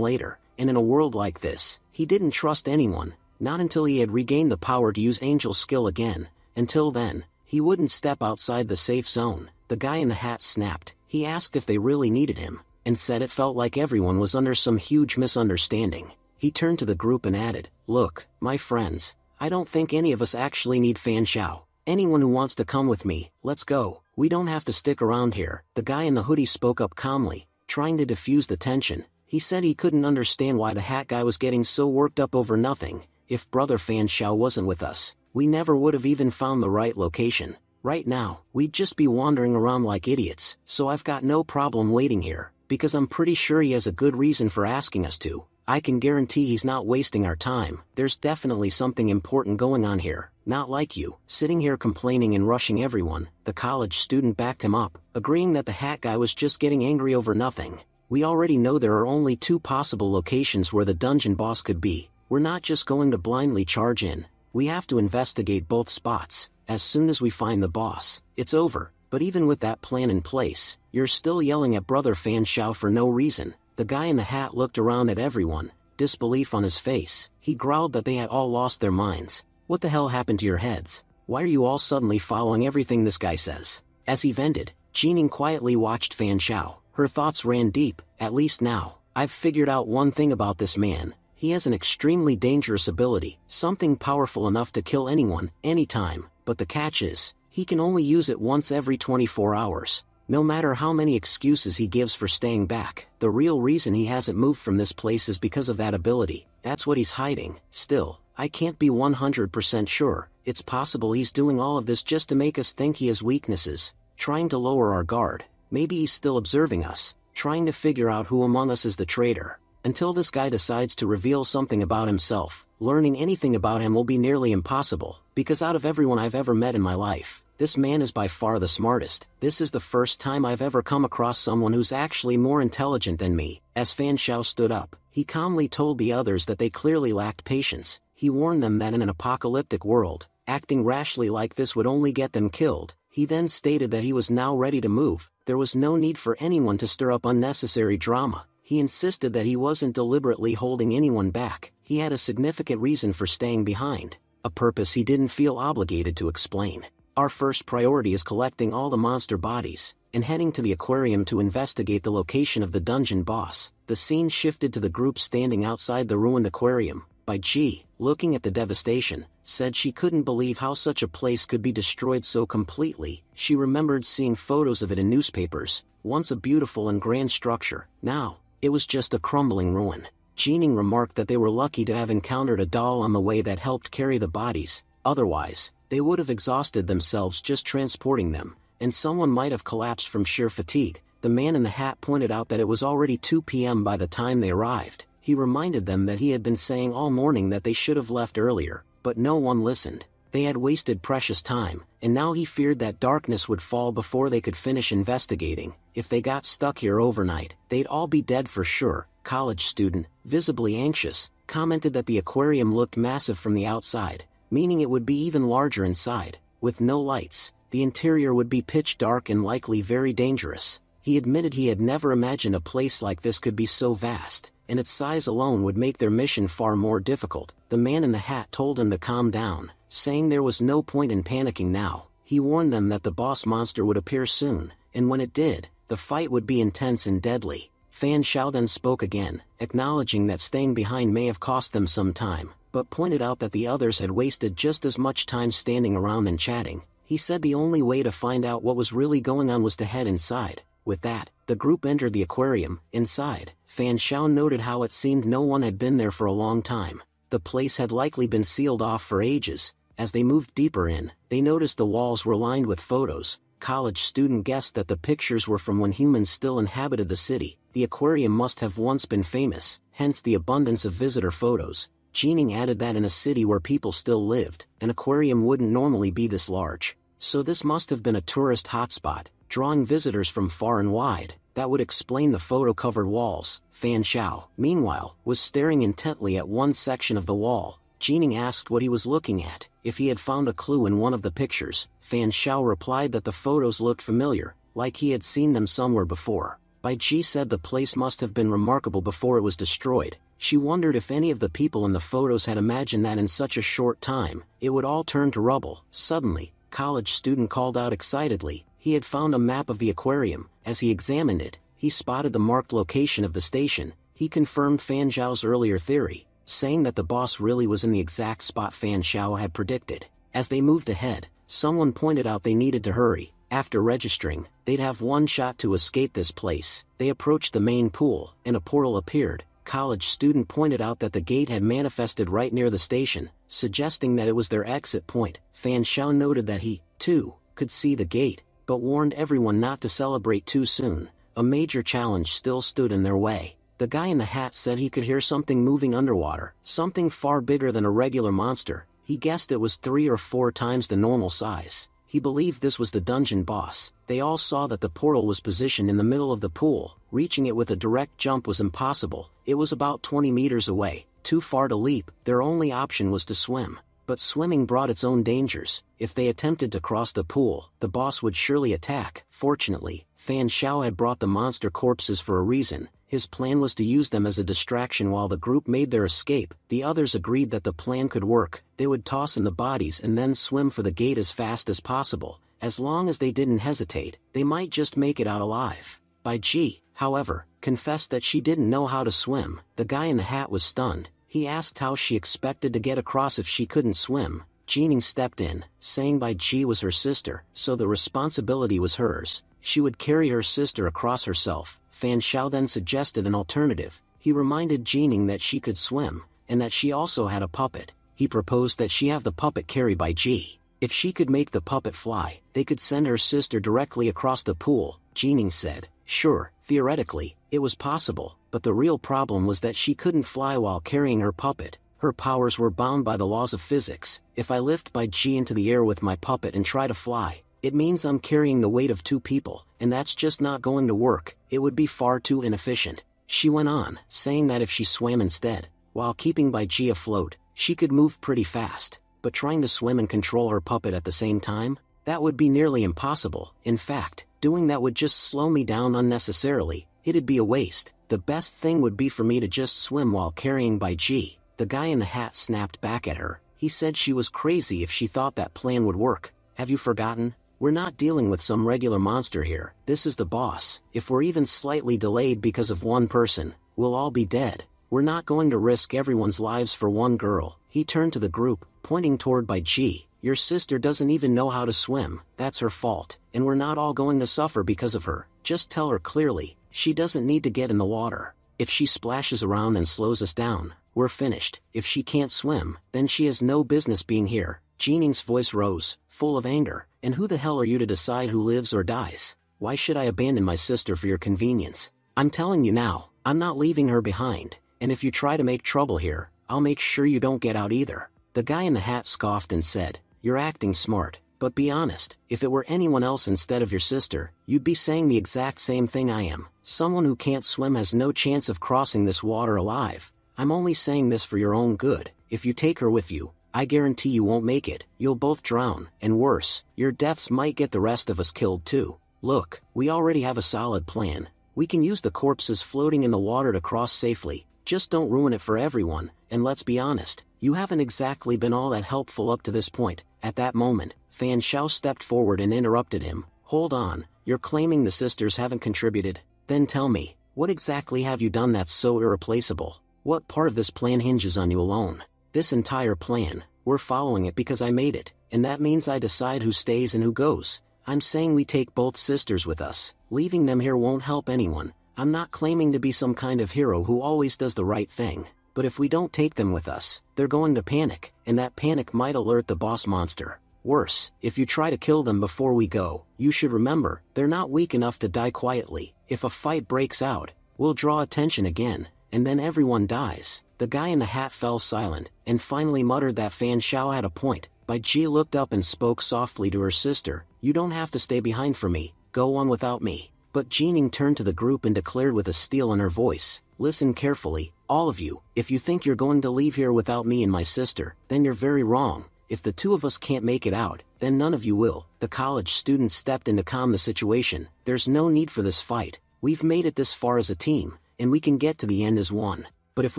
later, and in a world like this, he didn't trust anyone, not until he had regained the power to use angel skill again. Until then, he wouldn't step outside the safe zone. The guy in the hat snapped. He asked if they really needed him, and said it felt like everyone was under some huge misunderstanding. He turned to the group and added, "Look, my friends, I don't think any of us actually need Fan Xiao. Anyone who wants to come with me, let's go. We don't have to stick around here." The guy in the hoodie spoke up calmly, trying to diffuse the tension. He said he couldn't understand why the hat guy was getting so worked up over nothing. If brother Fan Xiao wasn't with us, we never would have even found the right location. Right now, we'd just be wandering around like idiots, so I've got no problem waiting here, because I'm pretty sure he has a good reason for asking us to. I can guarantee he's not wasting our time. There's definitely something important going on here. Not like you, sitting here complaining and rushing everyone. The college student backed him up, agreeing that the hat guy was just getting angry over nothing. We already know there are only 2 possible locations where the dungeon boss could be. We're not just going to blindly charge in. We have to investigate both spots. As soon as we find the boss, it's over. But even with that plan in place, you're still yelling at Brother Fan Xiao for no reason." The guy in the hat looked around at everyone, disbelief on his face. He growled that they had all lost their minds. "What the hell happened to your heads? Why are you all suddenly following everything this guy says?" As he vented, Jining quietly watched Fan Xiao. Her thoughts ran deep. "At least now, I've figured out one thing about this man. He has an extremely dangerous ability, something powerful enough to kill anyone, anytime, but the catch is, he can only use it once every 24 hours. No matter how many excuses he gives for staying back, the real reason he hasn't moved from this place is because of that ability. That's what he's hiding. Still, I can't be 100% sure. It's possible he's doing all of this just to make us think he has weaknesses, trying to lower our guard. Maybe he's still observing us, trying to figure out who among us is the traitor. Until this guy decides to reveal something about himself, learning anything about him will be nearly impossible, because out of everyone I've ever met in my life, this man is by far the smartest. This is the first time I've ever come across someone who's actually more intelligent than me." As Fan Xiao stood up, he calmly told the others that they clearly lacked patience. He warned them that in an apocalyptic world, acting rashly like this would only get them killed. He then stated that he was now ready to move. There was no need for anyone to stir up unnecessary drama. He insisted that he wasn't deliberately holding anyone back. He had a significant reason for staying behind, a purpose he didn't feel obligated to explain. "Our first priority is collecting all the monster bodies, and heading to the aquarium to investigate the location of the dungeon boss." The scene shifted to the group standing outside the ruined aquarium. Bai Ji, looking at the devastation, said she couldn't believe how such a place could be destroyed so completely. She remembered seeing photos of it in newspapers, once a beautiful and grand structure. Now, it was just a crumbling ruin. Jining remarked that they were lucky to have encountered a doll on the way that helped carry the bodies. Otherwise, they would have exhausted themselves just transporting them, and someone might have collapsed from sheer fatigue. The man in the hat pointed out that it was already 2 p.m. by the time they arrived. He reminded them that he had been saying all morning that they should have left earlier, but no one listened. They had wasted precious time, and now he feared that darkness would fall before they could finish investigating. If they got stuck here overnight, they'd all be dead for sure. College student, visibly anxious, commented that the aquarium looked massive from the outside, meaning it would be even larger inside. With no lights, the interior would be pitch dark and likely very dangerous. He admitted he had never imagined a place like this could be so vast, and its size alone would make their mission far more difficult. The man in the hat told him to calm down, saying there was no point in panicking now. He warned them that the boss monster would appear soon, and when it did, the fight would be intense and deadly. Fan Xiao then spoke again, acknowledging that staying behind may have cost them some time, but pointed out that the others had wasted just as much time standing around and chatting. He said the only way to find out what was really going on was to head inside. With that, the group entered the aquarium. Inside, Fan Xiao noted how it seemed no one had been there for a long time. The place had likely been sealed off for ages. As they moved deeper in, they noticed the walls were lined with photos. College student guessed that the pictures were from when humans still inhabited the city. The aquarium must have once been famous, hence the abundance of visitor photos. Jining added that in a city where people still lived, an aquarium wouldn't normally be this large. So this must have been a tourist hotspot, drawing visitors from far and wide. That would explain the photo-covered walls. Fan Xiao, meanwhile, was staring intently at one section of the wall. Jining asked what he was looking at, if he had found a clue in one of the pictures. Fan Xiao replied that the photos looked familiar, like he had seen them somewhere before. Bai Ji said the place must have been remarkable before it was destroyed. She wondered if any of the people in the photos had imagined that in such a short time, it would all turn to rubble. Suddenly, college student called out excitedly. He had found a map of the aquarium. As he examined it, he spotted the marked location of the station. He confirmed Fan Xiao's earlier theory, saying that the boss really was in the exact spot Fan Xiao had predicted. As they moved ahead, someone pointed out they needed to hurry. After registering, they'd have one shot to escape this place. They approached the main pool, and a portal appeared. College student pointed out that the gate had manifested right near the station, suggesting that it was their exit point. Fan Xiao noted that he, too, could see the gate, but warned everyone not to celebrate too soon. A major challenge still stood in their way. The guy in the hat said he could hear something moving underwater, something far bigger than a regular monster. He guessed it was 3 or 4 times the normal size. He believed this was the dungeon boss. They all saw that the portal was positioned in the middle of the pool. Reaching it with a direct jump was impossible. It was about 20 meters away, too far to leap. Their only option was to swim. But swimming brought its own dangers. If they attempted to cross the pool, the boss would surely attack. Fortunately, Fan Xiao had brought the monster corpses for a reason. His plan was to use them as a distraction while the group made their escape. The others agreed that the plan could work. They would toss in the bodies and then swim for the gate as fast as possible. As long as they didn't hesitate, they might just make it out alive. Bai Ji, however, confessed that she didn't know how to swim. The guy in the hat was stunned. He asked how she expected to get across if she couldn't swim. Jining stepped in, saying Bai Ji was her sister, so the responsibility was hers. She would carry her sister across herself. Fan Xiao then suggested an alternative. He reminded Jining that she could swim, and that she also had a puppet. He proposed that she have the puppet carry Bai Ji. If she could make the puppet fly, they could send her sister directly across the pool. Jining said, sure, theoretically, it was possible, but the real problem was that she couldn't fly while carrying her puppet. Her powers were bound by the laws of physics. If I lift Bai Ji into the air with my puppet and try to fly, it means I'm carrying the weight of two people, and that's just not going to work. It would be far too inefficient. She went on, saying that if she swam instead, while keeping Bai Ji afloat, she could move pretty fast. But trying to swim and control her puppet at the same time? That would be nearly impossible. In fact, doing that would just slow me down unnecessarily. It'd be a waste. The best thing would be for me to just swim while carrying Bai Ji. The guy in the hat snapped back at her. He said she was crazy if she thought that plan would work. Have you forgotten? We're not dealing with some regular monster here. This is the boss. If we're even slightly delayed because of one person, we'll all be dead. We're not going to risk everyone's lives for one girl. He turned to the group, pointing toward Bai Ji. Your sister doesn't even know how to swim. That's her fault, and we're not all going to suffer because of her. Just tell her clearly, she doesn't need to get in the water. If she splashes around and slows us down, we're finished. If she can't swim, then she has no business being here. Jining's voice rose, full of anger. And who the hell are you to decide who lives or dies? Why should I abandon my sister for your convenience? I'm telling you now, I'm not leaving her behind. And if you try to make trouble here, I'll make sure you don't get out either. The guy in the hat scoffed and said, you're acting smart, but be honest, if it were anyone else instead of your sister, you'd be saying the exact same thing I am. Someone who can't swim has no chance of crossing this water alive. I'm only saying this for your own good. If you take her with you, I guarantee you won't make it. You'll both drown, and worse, your deaths might get the rest of us killed too. Look, we already have a solid plan. We can use the corpses floating in the water to cross safely. Just don't ruin it for everyone, and let's be honest, you haven't exactly been all that helpful up to this point. At that moment, Fan Xiao stepped forward and interrupted him. Hold on, you're claiming the sisters haven't contributed? Then tell me, what exactly have you done that's so irreplaceable? What part of this plan hinges on you alone? This entire plan, we're following it because I made it, and that means I decide who stays and who goes. I'm saying we take both sisters with us. Leaving them here won't help anyone. I'm not claiming to be some kind of hero who always does the right thing. But if we don't take them with us, they're going to panic, and that panic might alert the boss monster. Worse, if you try to kill them before we go, you should remember, they're not weak enough to die quietly. If a fight breaks out, we'll draw attention again, and then everyone dies. The guy in the hat fell silent, and finally muttered that Fan Xiao had a point. Bai Ji looked up and spoke softly to her sister, you don't have to stay behind for me, go on without me. But Jining turned to the group and declared with a steel in her voice, listen carefully, all of you, if you think you're going to leave here without me and my sister, then you're very wrong. If the two of us can't make it out, then none of you will. The college students stepped in to calm the situation. There's no need for this fight. We've made it this far as a team, and we can get to the end as one. But if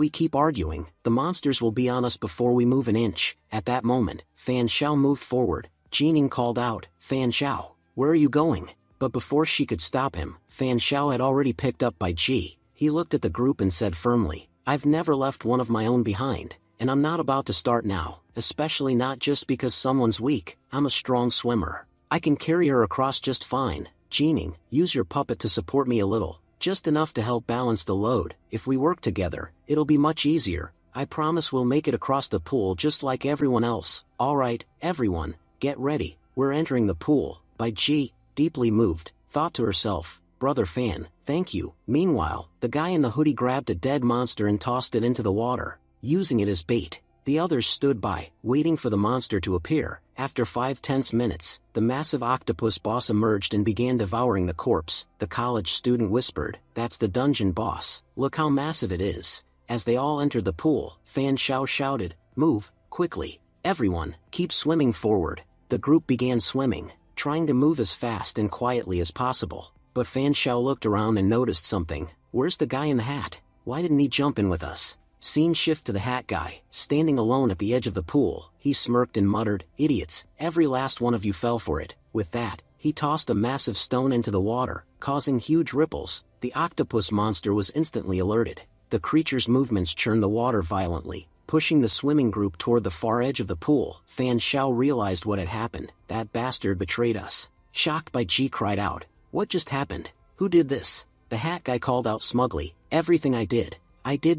we keep arguing, the monsters will be on us before we move an inch. At that moment, Fan Xiao moved forward. Jining called out, Fan Xiao, where are you going? But before she could stop him, Fan Xiao had already picked up Bai Ji. He looked at the group and said firmly, I've never left one of my own behind, and I'm not about to start now, especially not just because someone's weak. I'm a strong swimmer. I can carry her across just fine. Jining, use your puppet to support me a little, just enough to help balance the load. If we work together, it'll be much easier. I promise we'll make it across the pool just like everyone else. Alright, everyone, get ready. We're entering the pool. Bai Ji, deeply moved, thought to herself, Brother Fan, thank you. Meanwhile, the guy in the hoodie grabbed a dead monster and tossed it into the water, using it as bait. The others stood by, waiting for the monster to appear. After 5 tense minutes, the massive octopus boss emerged and began devouring the corpse. The college student whispered, That's the dungeon boss. Look how massive it is. As they all entered the pool, Fan Xiao shouted, Move, quickly. Everyone, keep swimming forward. The group began swimming, trying to move as fast and quietly as possible. But Fan Xiao looked around and noticed something. Where's the guy in the hat? Why didn't he jump in with us? Scene shift to the hat guy, standing alone at the edge of the pool. He smirked and muttered, "Idiots, every last one of you fell for it." With that, he tossed a massive stone into the water, causing huge ripples. The octopus monster was instantly alerted. The creature's movements churned the water violently, pushing the swimming group toward the far edge of the pool. Fan Xiao realized what had happened. That bastard betrayed us. Shocked by Ji cried out, "What just happened? Who did this?" The hat guy called out smugly, "Everything I did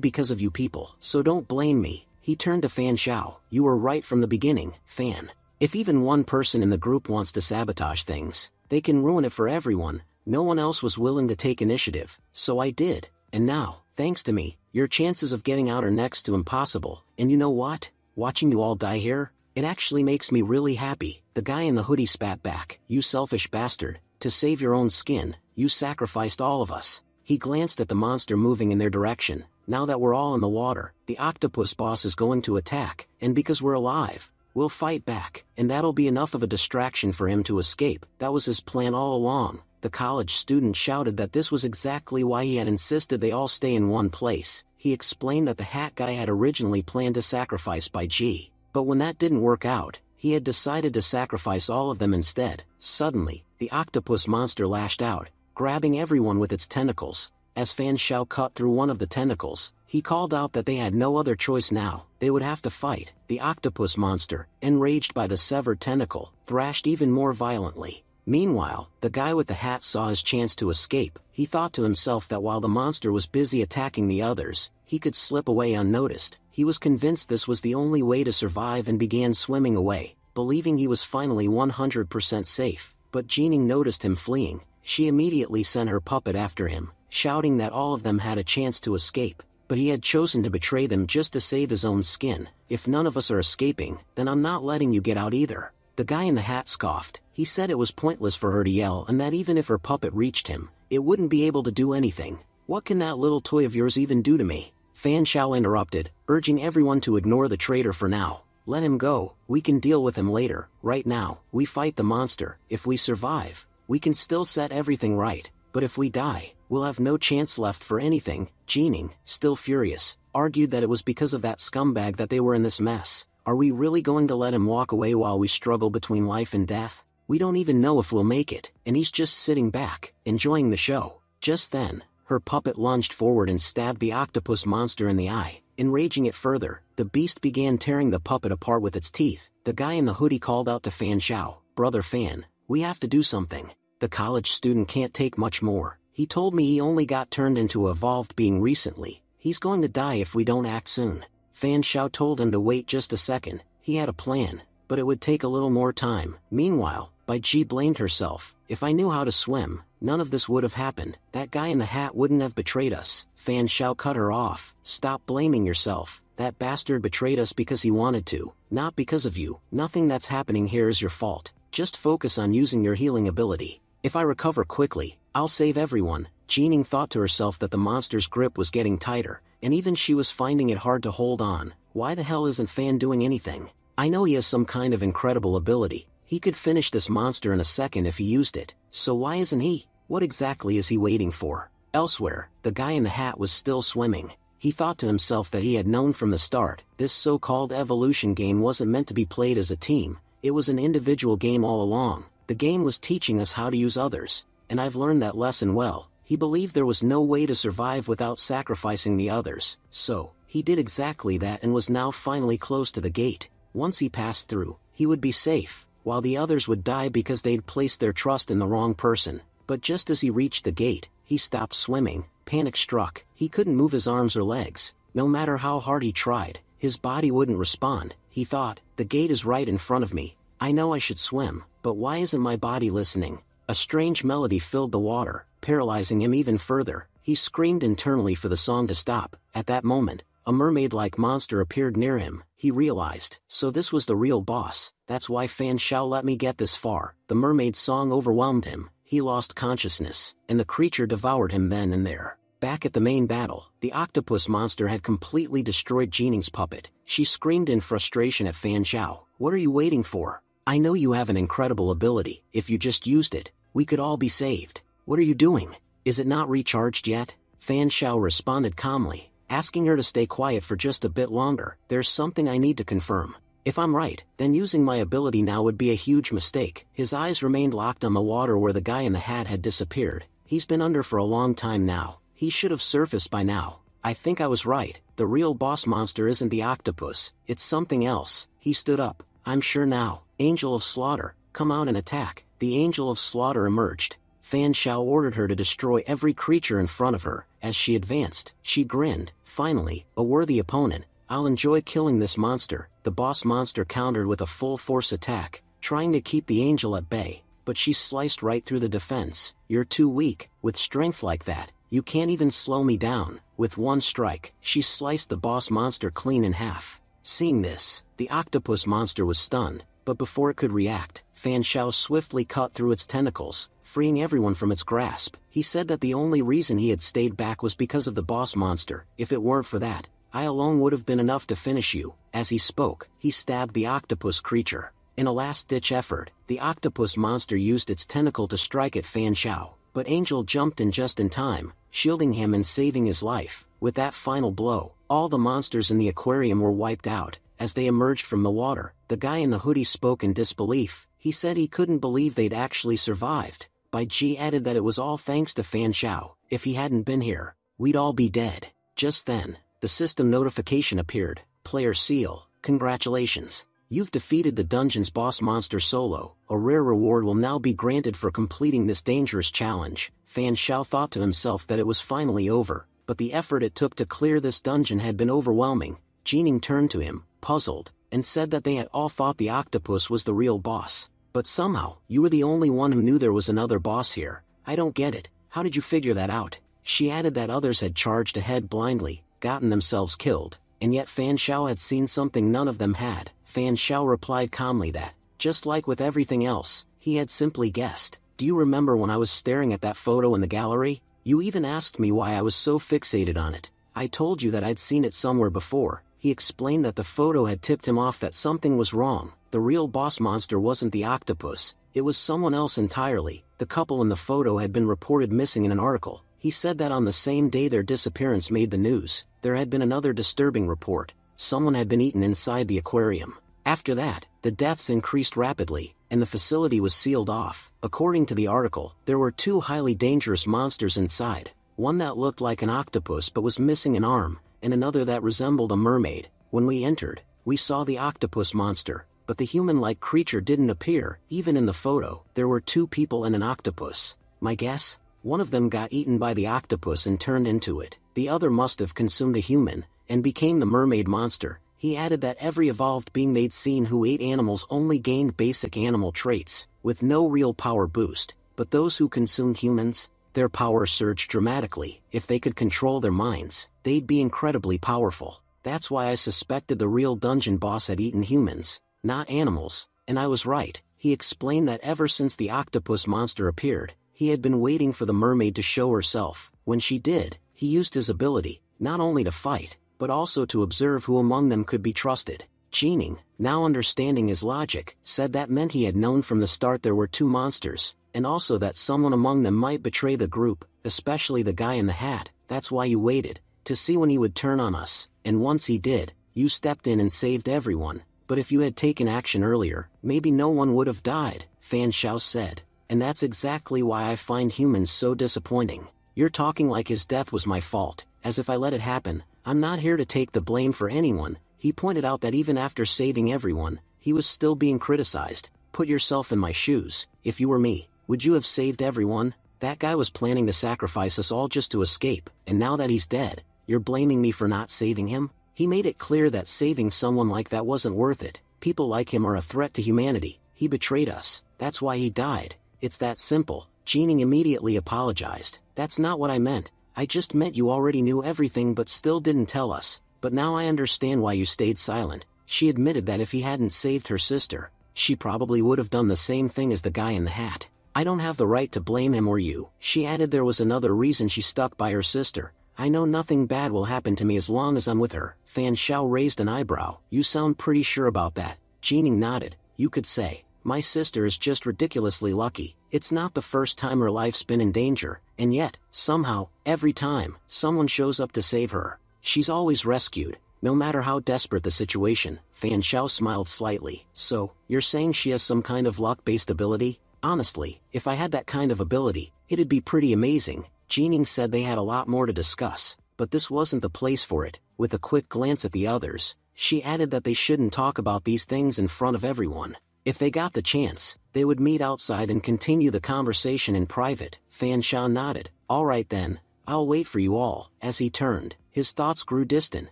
because of you people, so don't blame me." He turned to Fan Xiao, "You were right from the beginning, Fan. If even one person in the group wants to sabotage things, they can ruin it for everyone. No one else was willing to take initiative, so I did. And now, thanks to me, your chances of getting out are next to impossible. And you know what? Watching you all die here, it actually makes me really happy." The guy in the hoodie spat back, "You selfish bastard. To save your own skin, you sacrificed all of us." He glanced at the monster moving in their direction. "Now that we're all in the water, the octopus boss is going to attack, and because we're alive, we'll fight back, and that'll be enough of a distraction for him to escape." That was his plan all along. The college student shouted that this was exactly why he had insisted they all stay in one place. He explained that the hat guy had originally planned to sacrifice Bai Ji, but when that didn't work out, he had decided to sacrifice all of them instead. Suddenly, the octopus monster lashed out, grabbing everyone with its tentacles. As Fan Xiao cut through one of the tentacles, he called out that they had no other choice now. They would have to fight. The octopus monster, enraged by the severed tentacle, thrashed even more violently. Meanwhile, the guy with the hat saw his chance to escape. He thought to himself that while the monster was busy attacking the others, he could slip away unnoticed. He was convinced this was the only way to survive and began swimming away, believing he was finally 100% safe. But Jining noticed him fleeing. She immediately sent her puppet after him, shouting that all of them had a chance to escape, but he had chosen to betray them just to save his own skin. "If none of us are escaping, then I'm not letting you get out either." The guy in the hat scoffed. He said it was pointless for her to yell and that even if her puppet reached him, it wouldn't be able to do anything. "What can that little toy of yours even do to me?" Fan Xiao interrupted, urging everyone to ignore the traitor for now. "Let him go, we can deal with him later. Right now, we fight the monster. If we survive, we can still set everything right, but if we die, we'll have no chance left for anything." Jining, still furious, argued that it was because of that scumbag that they were in this mess. "Are we really going to let him walk away while we struggle between life and death? We don't even know if we'll make it, and he's just sitting back, enjoying the show." Just then, her puppet lunged forward and stabbed the octopus monster in the eye. Enraging it further, the beast began tearing the puppet apart with its teeth. The guy in the hoodie called out to Fan Xiao, "Brother Fan, we have to do something. The college student can't take much more. He told me he only got turned into an evolved being recently. He's going to die if we don't act soon." Fan Xiao told him to wait just a second. He had a plan, but it would take a little more time. Meanwhile, Bai Ji blamed herself. "If I knew how to swim, none of this would have happened. That guy in the hat wouldn't have betrayed us." Fan Xiao cut her off. "Stop blaming yourself. That bastard betrayed us because he wanted to, not because of you. Nothing that's happening here is your fault. Just focus on using your healing ability. If I recover quickly, I'll save everyone." Jining thought to herself that the monster's grip was getting tighter, and even she was finding it hard to hold on. Why the hell isn't Fan doing anything? I know he has some kind of incredible ability. He could finish this monster in a second if he used it, so why isn't he? What exactly is he waiting for? Elsewhere, the guy in the hat was still swimming. He thought to himself that he had known from the start, this so-called evolution game wasn't meant to be played as a team, it was an individual game all along. The game was teaching us how to use others, and I've learned that lesson well. He believed there was no way to survive without sacrificing the others, so he did exactly that and was now finally close to the gate. Once he passed through, he would be safe, while the others would die because they'd placed their trust in the wrong person. But just as he reached the gate, he stopped swimming. Panic struck. He couldn't move his arms or legs. No matter how hard he tried, his body wouldn't respond. He thought, "The gate is right in front of me. I know I should swim, but why isn't my body listening?" A strange melody filled the water, paralyzing him even further. He screamed internally for the song to stop. At that moment, a mermaid-like monster appeared near him. He realized, so this was the real boss. That's why Fan Xiao let me get this far. The mermaid's song overwhelmed him. He lost consciousness, and the creature devoured him then and there. Back at the main battle, the octopus monster had completely destroyed Jining's puppet. She screamed in frustration at Fan Xiao. "What are you waiting for? I know you have an incredible ability. If you just used it, we could all be saved. What are you doing? Is it not recharged yet?" Fan Xiao responded calmly, asking her to stay quiet for just a bit longer. "There's something I need to confirm. If I'm right, then using my ability now would be a huge mistake." His eyes remained locked on the water where the guy in the hat had disappeared. "He's been under for a long time now. He should have surfaced by now. I think I was right. The real boss monster isn't the octopus, it's something else." He stood up. "I'm sure now. Angel of Slaughter, come out and attack." The Angel of Slaughter emerged. Fan Xiao ordered her to destroy every creature in front of her. As she advanced, she grinned. "Finally, a worthy opponent. I'll enjoy killing this monster." The boss monster countered with a full-force attack, trying to keep the angel at bay, but she sliced right through the defense. "You're too weak. With strength like that, you can't even slow me down." With one strike, she sliced the boss monster clean in half. Seeing this, the octopus monster was stunned, but before it could react, Fan Xiao swiftly cut through its tentacles, freeing everyone from its grasp. He said that the only reason he had stayed back was because of the boss monster. "If it weren't for that, I alone would have been enough to finish you." As he spoke, he stabbed the octopus creature. In a last-ditch effort, the octopus monster used its tentacle to strike at Fan Xiao, but Angel jumped in just in time, shielding him and saving his life. With that final blow, all the monsters in the aquarium were wiped out. As they emerged from the water, the guy in the hoodie spoke in disbelief. He said he couldn't believe they'd actually survived. Bai Ji added that it was all thanks to Fan Xiao. "If he hadn't been here, we'd all be dead." Just then, the system notification appeared. "Player Seal, congratulations. You've defeated the dungeon's boss monster solo. A rare reward will now be granted for completing this dangerous challenge." Fan Xiao thought to himself that it was finally over, but the effort it took to clear this dungeon had been overwhelming. Jining turned to him, puzzled, and said that they had all thought the octopus was the real boss. "But somehow, you were the only one who knew there was another boss here. I don't get it. How did you figure that out?" She added that others had charged ahead blindly, gotten themselves killed, and yet Fan Xiao had seen something none of them had. Fan Xiao replied calmly that, just like with everything else, he had simply guessed. "Do you remember when I was staring at that photo in the gallery? You even asked me why I was so fixated on it. I told you that I'd seen it somewhere before." He explained that the photo had tipped him off that something was wrong. The real boss monster wasn't the octopus, it was someone else entirely. The couple in the photo had been reported missing in an article. He said that on the same day their disappearance made the news, there had been another disturbing report. Someone had been eaten inside the aquarium. After that, the deaths increased rapidly, and the facility was sealed off. According to the article, there were two highly dangerous monsters inside, one that looked like an octopus but was missing an arm, and another that resembled a mermaid. When we entered, we saw the octopus monster, but the human-like creature didn't appear. Even in the photo, there were two people and an octopus. My guess? One of them got eaten by the octopus and turned into it. The other must have consumed a human, and became the mermaid monster. He added that every evolved being they'd seen who ate animals only gained basic animal traits, with no real power boost, but those who consumed humans, their power surged dramatically. If they could control their minds, they'd be incredibly powerful. That's why I suspected the real dungeon boss had eaten humans, not animals, and I was right. He explained that ever since the octopus monster appeared, he had been waiting for the mermaid to show herself. When she did, he used his ability, not only to fight, but also to observe who among them could be trusted. Jining, now understanding his logic, said that meant he had known from the start there were two monsters, and also that someone among them might betray the group, especially the guy in the hat. That's why you waited, to see when he would turn on us, and once he did, you stepped in and saved everyone. But if you had taken action earlier, maybe no one would have died, Fan Xiao said. And that's exactly why I find humans so disappointing. You're talking like his death was my fault, as if I let it happen. I'm not here to take the blame for anyone. He pointed out that even after saving everyone, he was still being criticized. Put yourself in my shoes. If you were me, would you have saved everyone? That guy was planning to sacrifice us all just to escape, and now that he's dead, you're blaming me for not saving him? He made it clear that saving someone like that wasn't worth it. People like him are a threat to humanity. He betrayed us. That's why he died. It's that simple. Jining immediately apologized. That's not what I meant. I just meant you already knew everything but still didn't tell us. But now I understand why you stayed silent. She admitted that if he hadn't saved her sister, she probably would have done the same thing as the guy in the hat. I don't have the right to blame him or you. She added there was another reason she stuck by her sister. I know nothing bad will happen to me as long as I'm with her. Fan Xiao raised an eyebrow. You sound pretty sure about that. Jining nodded. You could say, my sister is just ridiculously lucky. It's not the first time her life's been in danger, and yet, somehow, every time, someone shows up to save her. She's always rescued, no matter how desperate the situation. Fan Xiao smiled slightly. So, you're saying she has some kind of luck-based ability? Honestly, if I had that kind of ability, it'd be pretty amazing. Jining said they had a lot more to discuss, but this wasn't the place for it. With a quick glance at the others, she added that they shouldn't talk about these things in front of everyone. If they got the chance, they would meet outside and continue the conversation in private. Fan Xiao nodded. Alright then, I'll wait for you all. As he turned, his thoughts grew distant.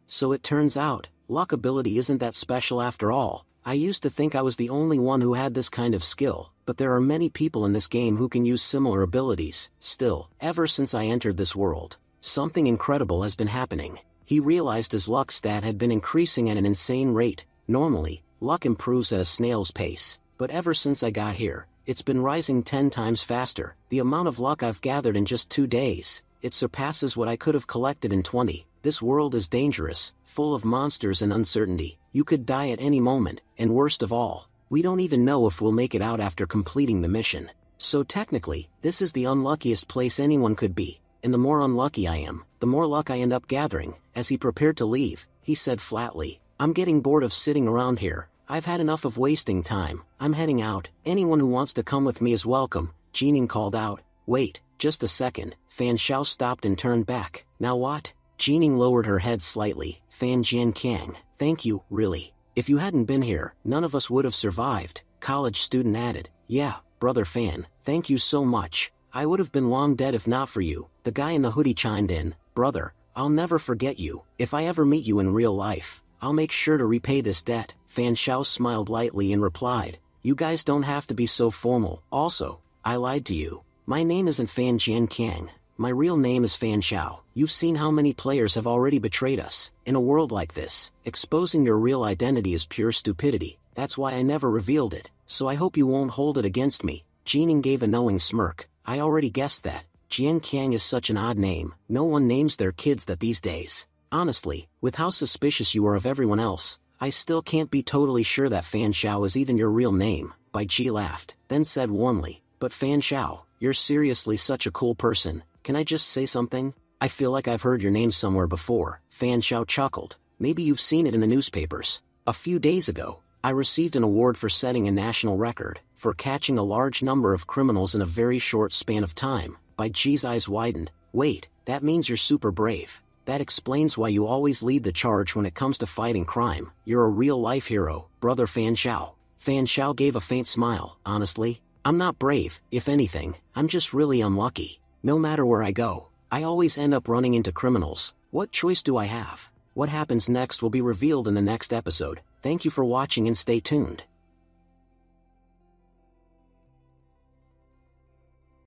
So it turns out, luck ability isn't that special after all. I used to think I was the only one who had this kind of skill, but there are many people in this game who can use similar abilities. Still, ever since I entered this world, something incredible has been happening. He realized his luck stat had been increasing at an insane rate. Normally, luck improves at a snail's pace, but ever since I got here, it's been rising 10 times faster. The amount of luck I've gathered in just 2 days, it surpasses what I could have collected in 20. This world is dangerous, full of monsters and uncertainty. You could die at any moment, and worst of all, we don't even know if we'll make it out after completing the mission. So technically, this is the unluckiest place anyone could be, and the more unlucky I am, the more luck I end up gathering. As he prepared to leave, he said flatly, I'm getting bored of sitting around here. I've had enough of wasting time. I'm heading out. Anyone who wants to come with me is welcome. Jining called out. Wait, just a second. Fan Xiao stopped and turned back. Now what? Jining lowered her head slightly. Fan Jiankang, thank you, really. If you hadn't been here, none of us would have survived. College student added. Yeah, brother Fan, thank you so much. I would have been long dead if not for you. The guy in the hoodie chimed in. Brother, I'll never forget you. If I ever meet you in real life, I'll make sure to repay this debt. Fan Xiao smiled lightly and replied, you guys don't have to be so formal. Also, I lied to you. My name isn't Fan Jiankang. My real name is Fan Xiao. You've seen how many players have already betrayed us. In a world like this, exposing your real identity is pure stupidity. That's why I never revealed it. So I hope you won't hold it against me. Jining gave a knowing smirk. I already guessed that. Jiankang is such an odd name. No one names their kids that these days. Honestly, with how suspicious you are of everyone else, I still can't be totally sure that Fan Xiao is even your real name. Bai Ji laughed, then said warmly, but Fan Xiao, you're seriously such a cool person. Can I just say something? I feel like I've heard your name somewhere before. Fan Xiao chuckled. Maybe you've seen it in the newspapers. A few days ago, I received an award for setting a national record, for catching a large number of criminals in a very short span of time. Bai Ji's eyes widened. Wait, that means you're super brave. That explains why you always lead the charge when it comes to fighting crime. You're a real-life hero, brother Fan Xiao. Fan Xiao gave a faint smile. Honestly, I'm not brave. If anything, I'm just really unlucky. No matter where I go, I always end up running into criminals. What choice do I have? What happens next will be revealed in the next episode. Thank you for watching and stay tuned.